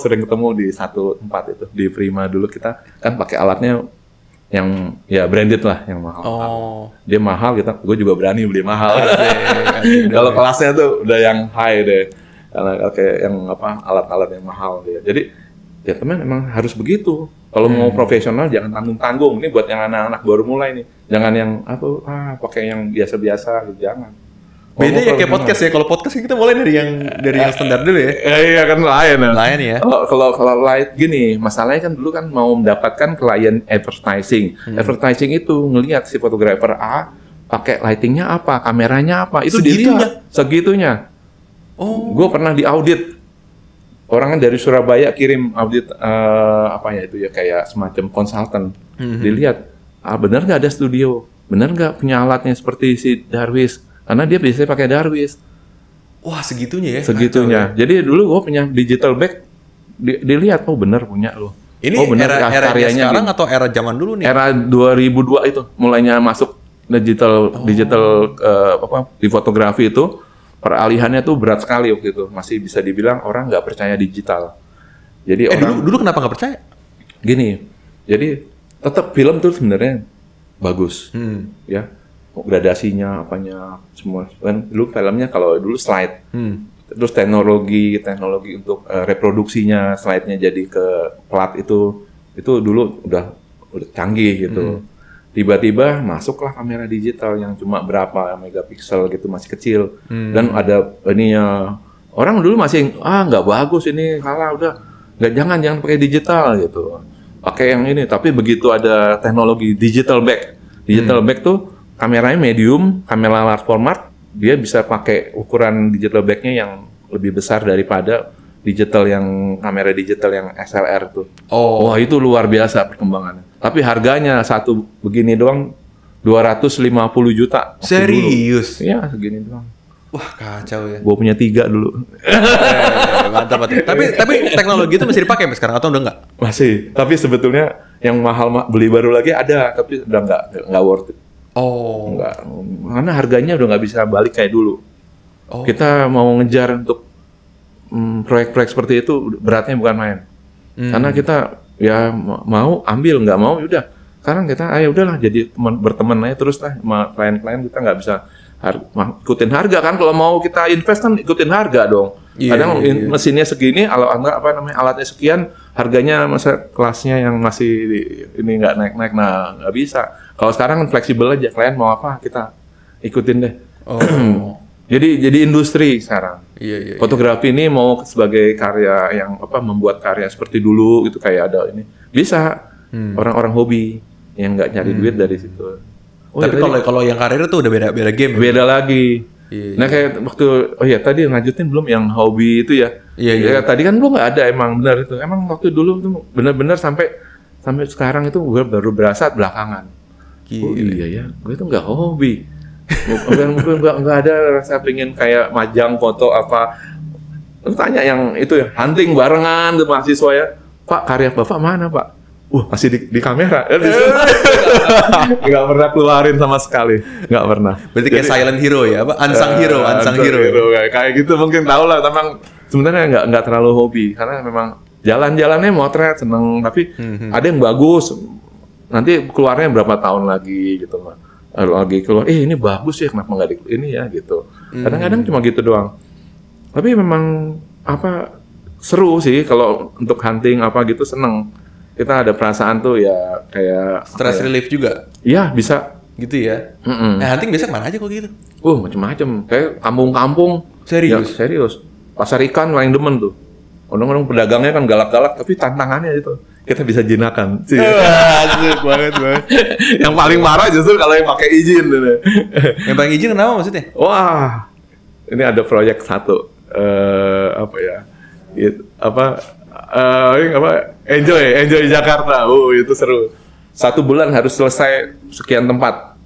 sering ketemu di satu tempat itu di Prima dulu kita kan pakai alatnya. Yang ya branded lah, yang mahal. Dia mahal, gue juga berani beli mahal. Kalau kelasnya tuh udah yang high deh, karena kayak yang alat-alat yang mahal dia. Jadi ya teman emang harus begitu. Kalau mau profesional jangan tanggung-tanggung. Ini buat yang anak-anak baru mulai nih. Jangan yang pakai yang biasa-biasa gitu, jangan. Beda ya kayak podcast ya. Kalau podcast kita mulai dari yang standar dulu ya. Iya kan lain ya. Lain ya. Kalau lain gini, masalahnya kan dulu kan mau mendapatkan klien advertising. Advertising itu ngelihat si fotografer A pakai lightingnya apa, kameranya apa, itu segitunya. Oh. Gue pernah diaudit. Orang kan dari Surabaya kirim audit kayak semacam konsultan. Dilihat, benar nggak ada studio, benar nggak punya alatnya seperti si Darwis. Karena dia biasanya pakai Darwis. Wah, segitunya ya? Segitunya. Jadi dulu gue punya digital bag, dilihat, bener punya lo. Ini era sekarang atau era zaman dulu nih? Era 2002 itu, mulainya masuk digital di fotografi itu, peralihannya tuh berat sekali waktu itu. Masih bisa dibilang orang nggak percaya digital. Jadi dulu kenapa nggak percaya? Gini, jadi tetap film tuh sebenarnya bagus, ya. Gradasinya, apanya, semua kan dulu filmnya kalau dulu slide, terus teknologi untuk reproduksinya slide-nya jadi ke plat itu dulu udah canggih gitu. Tiba-tiba masuklah kamera digital yang cuma berapa megapiksel gitu, masih kecil, dan ada ininya. Orang dulu masih nggak bagus ini, kalah udah jangan pakai digital gitu, pakai yang ini. Tapi begitu ada teknologi digital back tuh kameranya medium, kamera large format, dia bisa pakai ukuran digital back-nya yang lebih besar daripada kamera digital yang SLR tuh. Wah, itu luar biasa perkembangannya. Tapi harganya satu begini doang 250 juta. Serius? Iya, segini doang. Wah, kacau ya. Gua punya 3 dulu. Mantap. Tapi teknologi itu masih dipakai sekarang atau udah enggak? Masih. Tapi sebetulnya yang mahal beli baru lagi ada, tapi udah nggak worth it. Enggak, karena harganya udah nggak bisa balik kayak dulu. Kita mau ngejar untuk proyek-proyek seperti itu beratnya bukan main. Karena kita ya mau ambil, nggak mau udah. Sekarang kita udahlah jadi berteman aja terus lah sama klien-klien. Kita nggak bisa ikutin harga kan. Kalau mau kita invest kan ikutin harga dong. Kadang mesinnya segini, alatnya sekian, harganya masa kelasnya yang masih ini nggak naik-naik, nggak bisa. Kalau sekarang kan fleksibel aja, klien mau apa kita ikutin deh. Jadi industri sekarang. Fotografi ini mau sebagai karya yang membuat karya seperti dulu gitu, kayak ada ini bisa orang-orang hobi yang nggak nyari duit dari situ. Tapi kalau yang karir tuh udah beda game. Beda lagi. Nah kayak waktu tadi lanjutin belum yang hobi itu ya. Iya. Tadi kan belum nggak ada, emang benar itu. Emang waktu dulu tuh benar-benar sampai sekarang itu gue baru berasa belakangan. Iya ya, gue tuh nggak hobi. Gue nggak ada rasa pengen kayak majang foto apa. Lu tanya yang itu ya, hunting barengan tuh mahasiswa ya. Pak, karya Bapak mana Pak? Masih di kamera. Nggak pernah keluarin sama sekali. Nggak pernah. Berarti kayak silent hero ya? Unsung hero. Kayak gitu mungkin tahu lah. Memang sebenarnya nggak terlalu hobi. Karena memang jalan-jalannya motret, seneng. Tapi ada yang bagus. Nanti keluarnya berapa tahun lagi gitu. Lagi keluar, ini bagus ya, kenapa nggak ini ya gitu. Kadang-kadang cuma gitu doang. Tapi memang seru sih kalau untuk hunting gitu, seneng. Kita ada perasaan tuh ya kayak stress relief juga. Iya, bisa gitu ya. Hunting biasa kemana aja kok gitu? Macam-macam. Kayak kampung-kampung. Serius? Ya, serius. Pasar ikan paling demen tuh. Orang-orang pedagangnya kan galak-galak, tapi tantangannya itu kita bisa jinakan. Asik banget. Yang paling marah justru kalau yang pakai izin. Yang paling izin kenapa maksudnya? Wah, ini ada proyek satu. Enjoy Jakarta. Itu seru. 1 bulan harus selesai sekian tempat.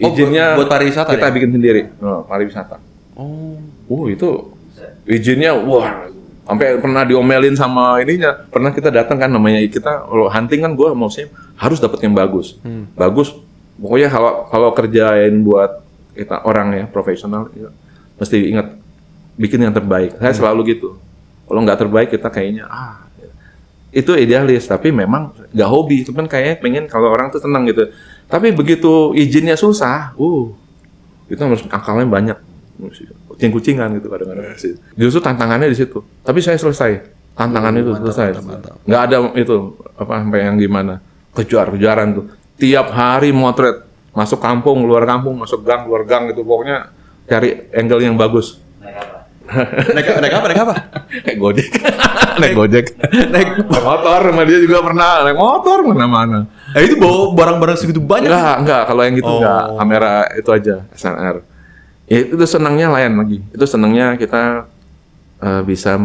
Izinnya buat pariwisata kita ya? bikin sendiri. Pariwisata. Itu izinnya sampai pernah diomelin sama ininya. Pernah kita datang kan, namanya kita kalau hunting kan gue maksudnya harus dapat yang bagus. Bagus. Pokoknya kalau kerjain buat kita orang ya profesional ya, mesti ingat bikin yang terbaik. Saya selalu gitu. Kalau nggak terbaik kita kayaknya itu idealis, tapi memang nggak hobi. Cuman kayaknya pengen kalau orang tuh senang gitu. Tapi begitu izinnya susah, itu harus akalnya banyak. Kucing-kucingan gitu kadang-kadang. Justru tantangannya di situ. Tapi saya selesai. Tantangan itu Mantap, selesai. mantap. Nggak ada itu apa sampai yang gimana. Kejar-kejaran tuh. Tiap hari motret. Masuk kampung, luar kampung, masuk gang, luar gang gitu. Pokoknya cari angle yang bagus. Naik apa? Naik Gojek. Naik Gojek. Naik motor sama dia juga pernah. Naik motor mana-mana. Itu bawa barang-barang segitu banyak. Enggak. Kalau yang gitu enggak. Kamera itu aja, SLR. Ya, itu senangnya lain lagi. Itu senangnya kita bisa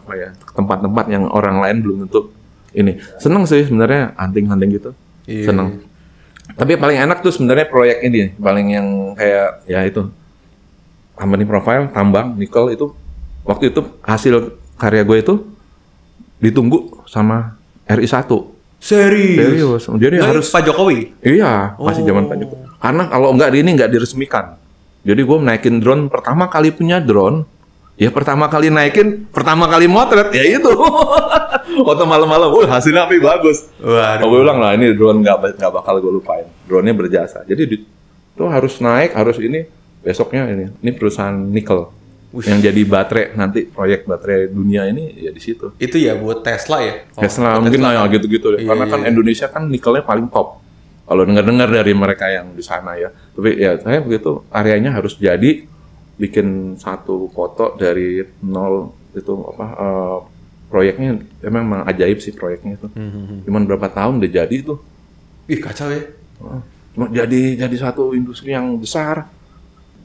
ke tempat-tempat yang orang lain belum tentu ini. Seneng sih sebenarnya hunting gitu. Iya. Seneng. Tapi paling enak tuh sebenarnya proyek ini, paling yang kayak ya itu company profile, tambang, nikel itu waktu itu hasil karya gue itu ditunggu sama RI1. Serius. Jadi harus Pak Jokowi. Iya, masih zaman Pak Jokowi. Karena kalau nggak diresmikan. Jadi gue naikin drone pertama kali punya drone. Ya pertama kali naikin, pertama kali motret, ya itu. Foto malam-malam, hasilnya tapi bagus. Waduh. Gue bilang lah, ini drone nggak bakal gue lupain. Drone-nya berjasa. Jadi itu harus naik, harus ini. Besoknya ini perusahaan nikel. Yang jadi baterai, nanti proyek baterai dunia ini ya di situ. Itu ya buat Tesla ya? Tesla mungkin lah ya gitu-gitu deh. Karena kan Indonesia kan nikelnya paling top. Kalau dengar-dengar dari mereka yang di sana ya. Tapi ya saya begitu, areanya harus jadi bikin satu foto dari nol itu proyeknya memang ajaib sih proyeknya itu. Cuman berapa tahun udah jadi itu. Ih kacau ya. Cuma jadi satu industri yang besar.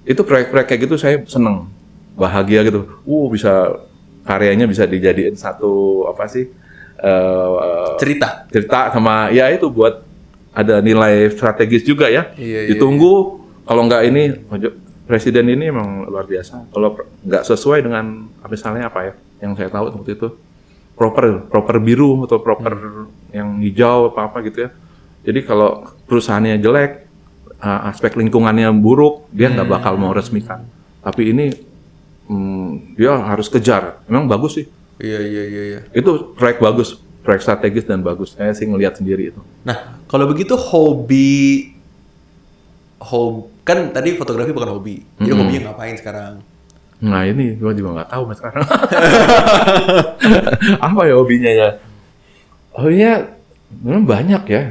Itu proyek-proyek kayak gitu saya seneng, bahagia gitu. Bisa karyanya bisa dijadiin satu cerita sama ya itu buat ada nilai strategis juga ya. Iya. Ditunggu kalau nggak ini presiden ini emang luar biasa. Kalau nggak sesuai dengan misalnya yang saya tahu waktu itu proper biru atau proper yang hijau apa gitu ya. Jadi kalau perusahaannya jelek, aspek lingkungannya buruk, dia nggak bakal mau resmikan. Tapi ini dia harus kejar. Memang bagus sih. Iya. Itu proyek bagus, proyek strategis dan bagus. Saya sih ngelihat sendiri itu. Nah, kalau begitu hobi kan tadi fotografi bukan hobi. Jadi hobinya ngapain sekarang? Nah ini gue juga nggak tahu mas sekarang. Apa ya hobinya ya? Hobinya memang banyak ya.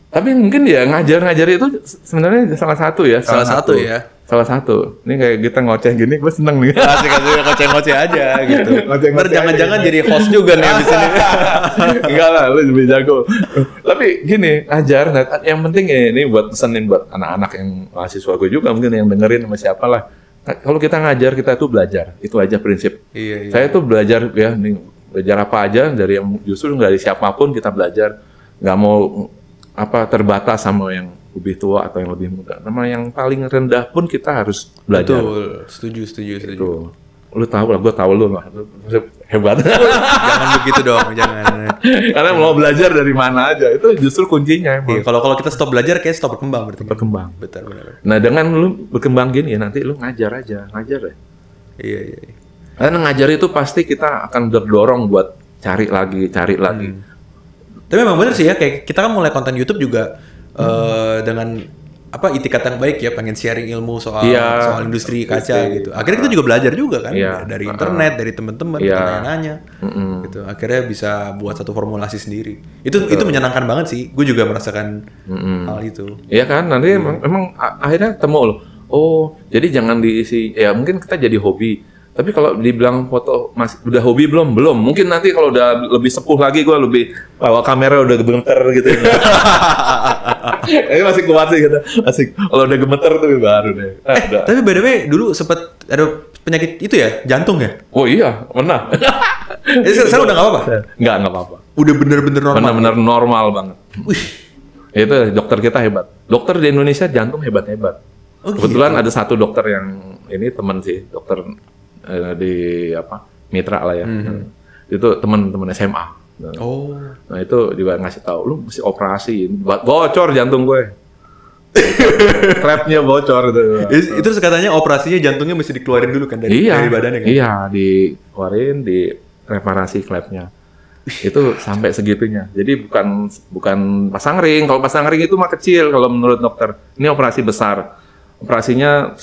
Tapi mungkin ya ngajar itu sebenarnya salah satu ya. Salah satu. Ini kayak kita ngoceh gini, gue seneng nih. Asik ngoceh-ngoceh aja gitu. Ntar jangan-jangan jadi host juga nih abis ini. Enggak lah, lu lebih jago. Tapi gini, ngajar. Yang penting ini buat pesenin buat anak-anak yang mahasiswa gue juga mungkin yang dengerin sama siapa lah. Kalau kita ngajar, kita tuh belajar. Itu aja prinsip. Iya. Saya tuh belajar ya, belajar apa aja dari yang justru dari siapapun kita belajar. Nggak mau terbatas sama yang lebih tua atau yang lebih muda. Sama yang paling rendah pun kita harus belajar. Betul, setuju. Itu. Lu tahu lah, gue tahu lu lah. Hebat. Jangan begitu dong, jangan. Karena mau belajar dari mana aja, itu justru kuncinya. Iya, kalau kita stop belajar, kayak stop berkembang berarti. Berkembang. Betul. Nah dengan lu berkembang gini ya, nanti lu ngajar ya. Iya. Karena ngajar itu pasti kita akan terdorong buat cari lagi. Tapi memang bener sih ya, kayak kita kan mulai konten YouTube juga dengan itikat yang baik ya, pengen sharing ilmu soal industri kaca gitu. Akhirnya kita juga belajar juga kan dari internet, dari teman-teman, nanya-nanya gitu. Akhirnya bisa buat satu formulasi sendiri. Itu menyenangkan banget sih. Gue juga merasakan hal itu. Iya kan, nanti emang akhirnya ketemu loh. Oh, jadi jangan diisi. Ya mungkin kita jadi hobi. Tapi kalau dibilang foto udah hobi belum? Mungkin nanti kalau udah lebih sepuh lagi gue lebih bawa kamera udah gemeter gitu. Ini masih kuat sih gitu. Asik. Kalau udah gemeter tuh baru deh. Tapi by the way dulu sempet ada penyakit itu ya, jantung ya? Oh iya, pernah. Sekarang udah nggak apa-apa? Nggak apa-apa. Udah bener-bener normal? Bener-bener normal banget. Wih. Itu dokter kita hebat. Dokter di Indonesia jantung hebat-hebat. Oh, kebetulan ada satu dokter yang ini teman sih, dokter di mitra lah ya. Itu teman-teman SMA. Nah itu juga ngasih tahu lu mesti operasi, bocor jantung gue. Trapnya bocor itu. Itu terus katanya operasinya jantungnya mesti dikeluarin dulu kan dari badannya kan? Iya, dikeluarin, reparasi klepnya. Itu sampai segitunya. Jadi bukan pasang ring. Kalau pasang ring itu mah kecil kalau menurut dokter. Ini operasi besar. operasinya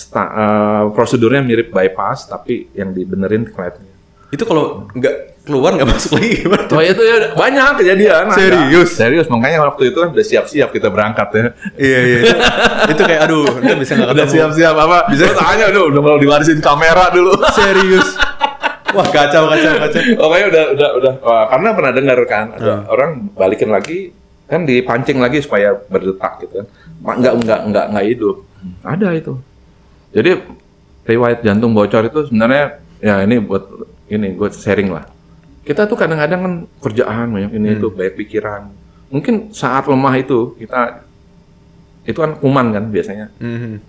prosedurnya mirip bypass tapi yang dibenerin klepnya. Itu kalau nggak keluar nggak masuk lagi gimana? Oh itu ya banyak kejadian. Serius? Serius, makanya waktu itu kan udah siap-siap kita berangkat ya. Iya. Itu kayak aduh, kita bisa nggak ketemu. Udah siap-siap apa? Bisa tanya udah mau diwarisin kamera dulu. Serius? Wah kacau. Pokoknya udah. Wah, karena pernah dengar kan, ada orang balikin lagi kan dipancing lagi supaya berdetak gitu kan. Nggak hidup. Ada itu. Jadi riwayat jantung bocor itu sebenarnya ya ini buat gue sharing lah. Kita tuh kadang-kadang kan kerjaan banyak ini itu banyak pikiran. Mungkin saat lemah itu itu kan kuman kan biasanya.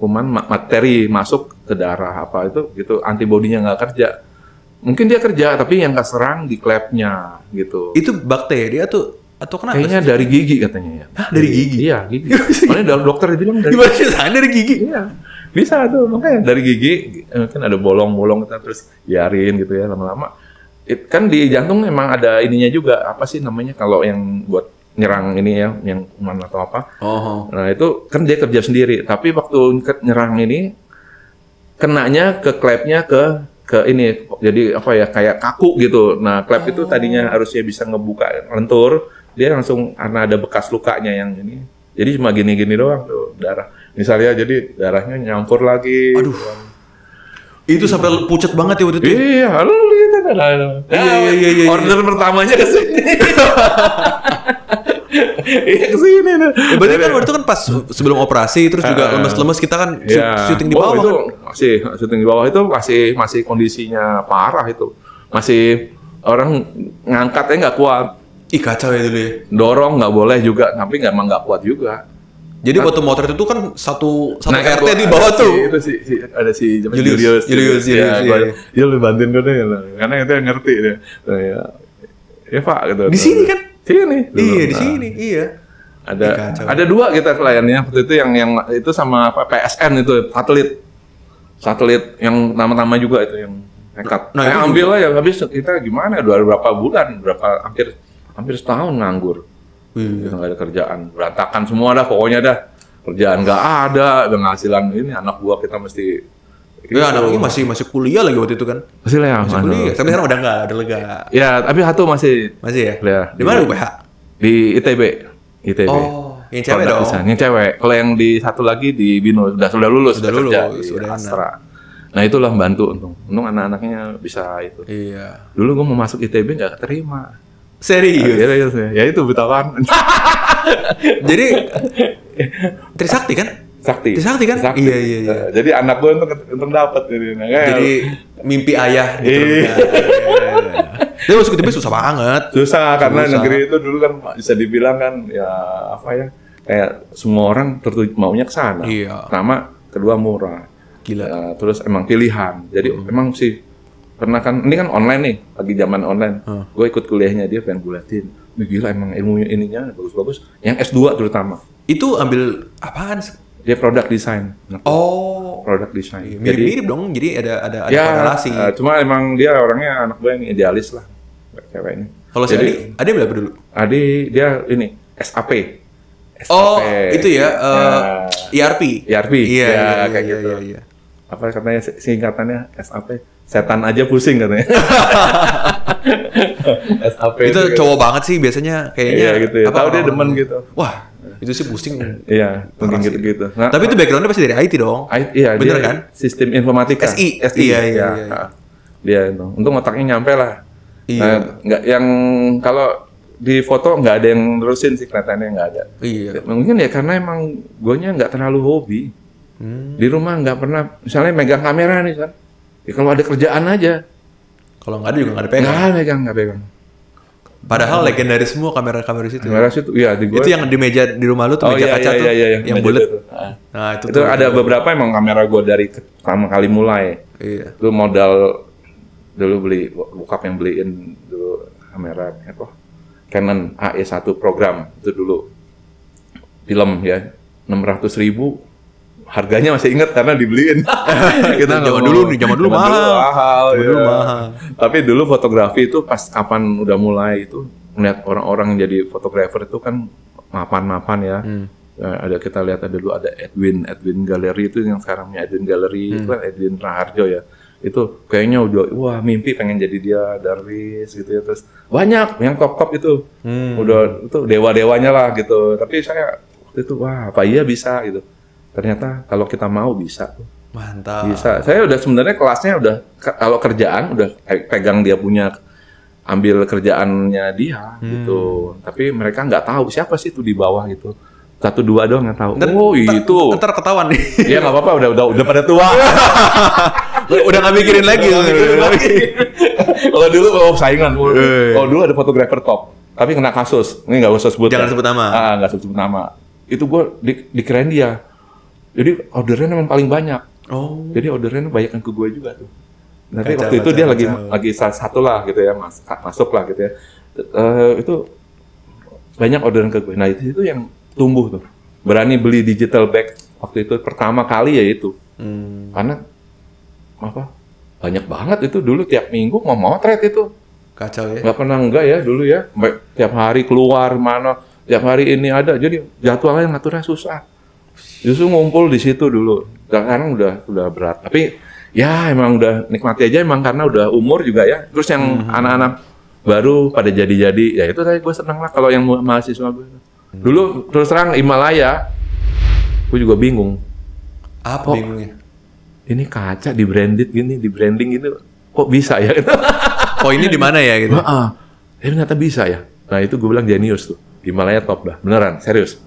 Kuman materi masuk ke darah apa itu gitu antibodinya nggak kerja. Mungkin dia kerja tapi yang nggak serang di klepnya gitu. Itu bakteri atau kenapa? Kayaknya sih? dari gigi katanya ya. Hah, dari gigi? Iya, gigi. Makanya dokter bilang dari Gimana sih dari gigi? Iya. Bisa tuh, makanya dari gigi kan ada bolong-bolong kita terus biarin gitu ya lama-lama. Kan di jantung emang ada ininya juga, apa sih namanya kalau yang buat nyerang ini ya, yang kuman atau apa. Nah itu kan dia kerja sendiri, tapi waktu nyerang ini kenanya ke klepnya ke ini, jadi apa ya kayak kaku gitu. Nah klep itu tadinya harusnya bisa ngebuka lentur, dia langsung karena ada bekas lukanya yang ini, jadi cuma gini-gini doang tuh darah. Misalnya jadi darahnya nyampur lagi. Aduh. Itu sampai pucat banget ya waktu itu. Iya, lu lihat ada. Iya. Order pertamanya ke sini. Iya ke sini. Berarti kan waktu itu kan pas sebelum operasi terus juga lemes-lemes kita kan syuting di bawah itu kan. Masih syuting di bawah itu masih kondisinya parah itu. Masih orang ngangkatnya nggak kuat. Ih kacau ya dulu ya. Dorong nggak boleh juga, tapi emang nggak kuat juga. Jadi waktu motret itu kan satu RT gua, di bawah tuh. Itu ada si Julius. Dia lebih bantuin gue deh, karena itu yang ngerti dia. Ya Pak gitu. Di sini kan? Sini. Iya di sini, iya. Ada dua kita kliennya waktu itu yang itu sama apa PSN itu satelit yang nama-nama juga itu yang nekat. Nah, ambil aja habis kita gimana? Berapa bulan? Hampir setahun nganggur. Nggak ada kerjaan, berantakan semua dah pokoknya dah. Kerjaan nggak ada, penghasilan ini anak buah kita mesti. Ya anaknya masih kuliah lagi waktu itu kan? Masih lah. Masih kuliah. Tapi sekarang udah nggak, udah lega. Ya, tapi satu masih. Masih ya? Kuliah. Di mana UPH? Di ITB. Oh, yang cewek dong. Yang cewek. Kalau yang di satu lagi di Bino sudah lulus. Sudah lulus. Sudah Astra. Nah itulah bantu untung anak-anaknya bisa itu. Iya. Dulu gue mau masuk ITB nggak keterima. Serius? Ya itu butawan. Jadi Trisakti kan? Trisakti kan? Trisakti. Iya. Jadi anak gue untuk dapat jadi mimpi ayah gitu. Dia masuk ITB susah banget. Susah karena negeri itu dulu kan bisa dibilang kan ya apa ya kayak semua orang maunya ke sana. Iya. Pertama, kedua murah. Gila. Terus emang pilihan. Jadi emang sih pernah kan ini kan online nih lagi zaman online. Gue ikut kuliahnya dia pengen bulatin. Gila emang ilmu ininya bagus-bagus. Yang S2 terutama. Itu ambil apaan? Dia product design. Oh, product design. Mirip-mirip dong. Jadi ada ya, korelasi. Cuma emang dia orangnya anak gue yang idealis lah. Ceweknya. Kalau si Adi berapa dulu? Adi dia ini SAP. Oh, itu ya, ERP. Iya, kayak gitu. Iya. Apa katanya singkatannya SAP? Setan aja pusing katanya. SAP itu cowok banget sih biasanya kayaknya. Iya gitu ya. Tahu dia demen gitu. Wah, itu sih pusing. Iya, mungkin gitu. Nah, tapi itu backgroundnya pasti dari IT dong. Iya, bener kan? Sistem informatika. SI. Iya. Dia itu. Untung otaknya nyampe lah. Iya. Nah, nggak yang kalau di foto nggak ada yang nerusin sih kelihatannya nggak ada. Iya. Mungkin ya karena emang guanya nggak terlalu hobi. Di rumah nggak pernah, misalnya megang kamera nih kan. Ya, kalau ada kerjaan aja. Kalau nggak ada juga nggak ada pegang. Nggak pegang. Padahal legendaris semua kamera-kamera situ. Kamera situ, iya di gua. Itu yang di meja di rumah lu tuh meja kaca tuh, yang bulat. Nah itu ada beberapa emang kamera gua dari pertama kali mulai. Iya. Itu modal dulu beli bokap yang beliin dulu kamera apa? Canon AE1 program itu dulu film ya 600.000. Harganya masih ingat karena dibeliin. Kita zaman dulu mahal. Tapi dulu fotografi itu pas kapan udah mulai itu melihat orang-orang yang jadi fotografer itu kan mapan-mapan ya. Ada kita lihat ada dulu ada Edwin Gallery itu yang sekarang punya Edwin Gallery itu kan Edwin Raharjo ya. Itu kayaknya udah wah mimpi pengen jadi dia Darwis gitu ya, terus banyak yang top itu udah itu dewa-dewanya lah gitu. Tapi saya waktu itu wah apa iya bisa gitu. Ternyata kalau kita mau bisa tuh. Mantap. Bisa. Saya udah sebenarnya kelasnya udah kalau kerjaan udah pegang dia punya ambil kerjaannya dia gitu. Tapi mereka nggak tahu siapa sih itu di bawah gitu. 1-2 doang yang tahu. Itu. Ntar ketahuan nih. Iya nggak apa-apa, udah pada tua. Udah nggak mikirin lagi. Kalau dulu saingan. Kalau dulu ada fotografer top, tapi kena kasus. Ini nggak usah sebut. Jangan sebut nama. Nggak usah sebut nama. Itu gue dikirain dia. Jadi ordernya memang paling banyak. Jadi ordernya banyak ke gue juga tuh. Tapi waktu itu dia lagi satu lah gitu ya, masuk lah gitu ya. Itu banyak orderan ke gue. Nah itu yang tumbuh tuh, berani beli digital bag waktu itu pertama kali ya itu, karena apa banyak banget itu dulu tiap minggu mau motret itu, kacau ya, nggak pernah enggak ya dulu ya, tiap hari keluar mana, tiap hari ini ada, jadi jadwalnya ngaturnya susah, justru ngumpul di situ dulu, sekarang udah berat, tapi ya emang udah nikmati aja emang karena udah umur juga ya, terus yang anak-anak baru pada jadi-jadi, ya itu saya gue senang lah kalau yang mahasiswa gue. Dulu terus terang Himalaya, gue juga bingung. Apa bingungnya? Ini kaca di branding gini, kok bisa ya? Poinnya di mana ya gitu? Ternyata bisa ya. Nah itu gue bilang jenius tuh. Himalaya top dah, beneran, serius.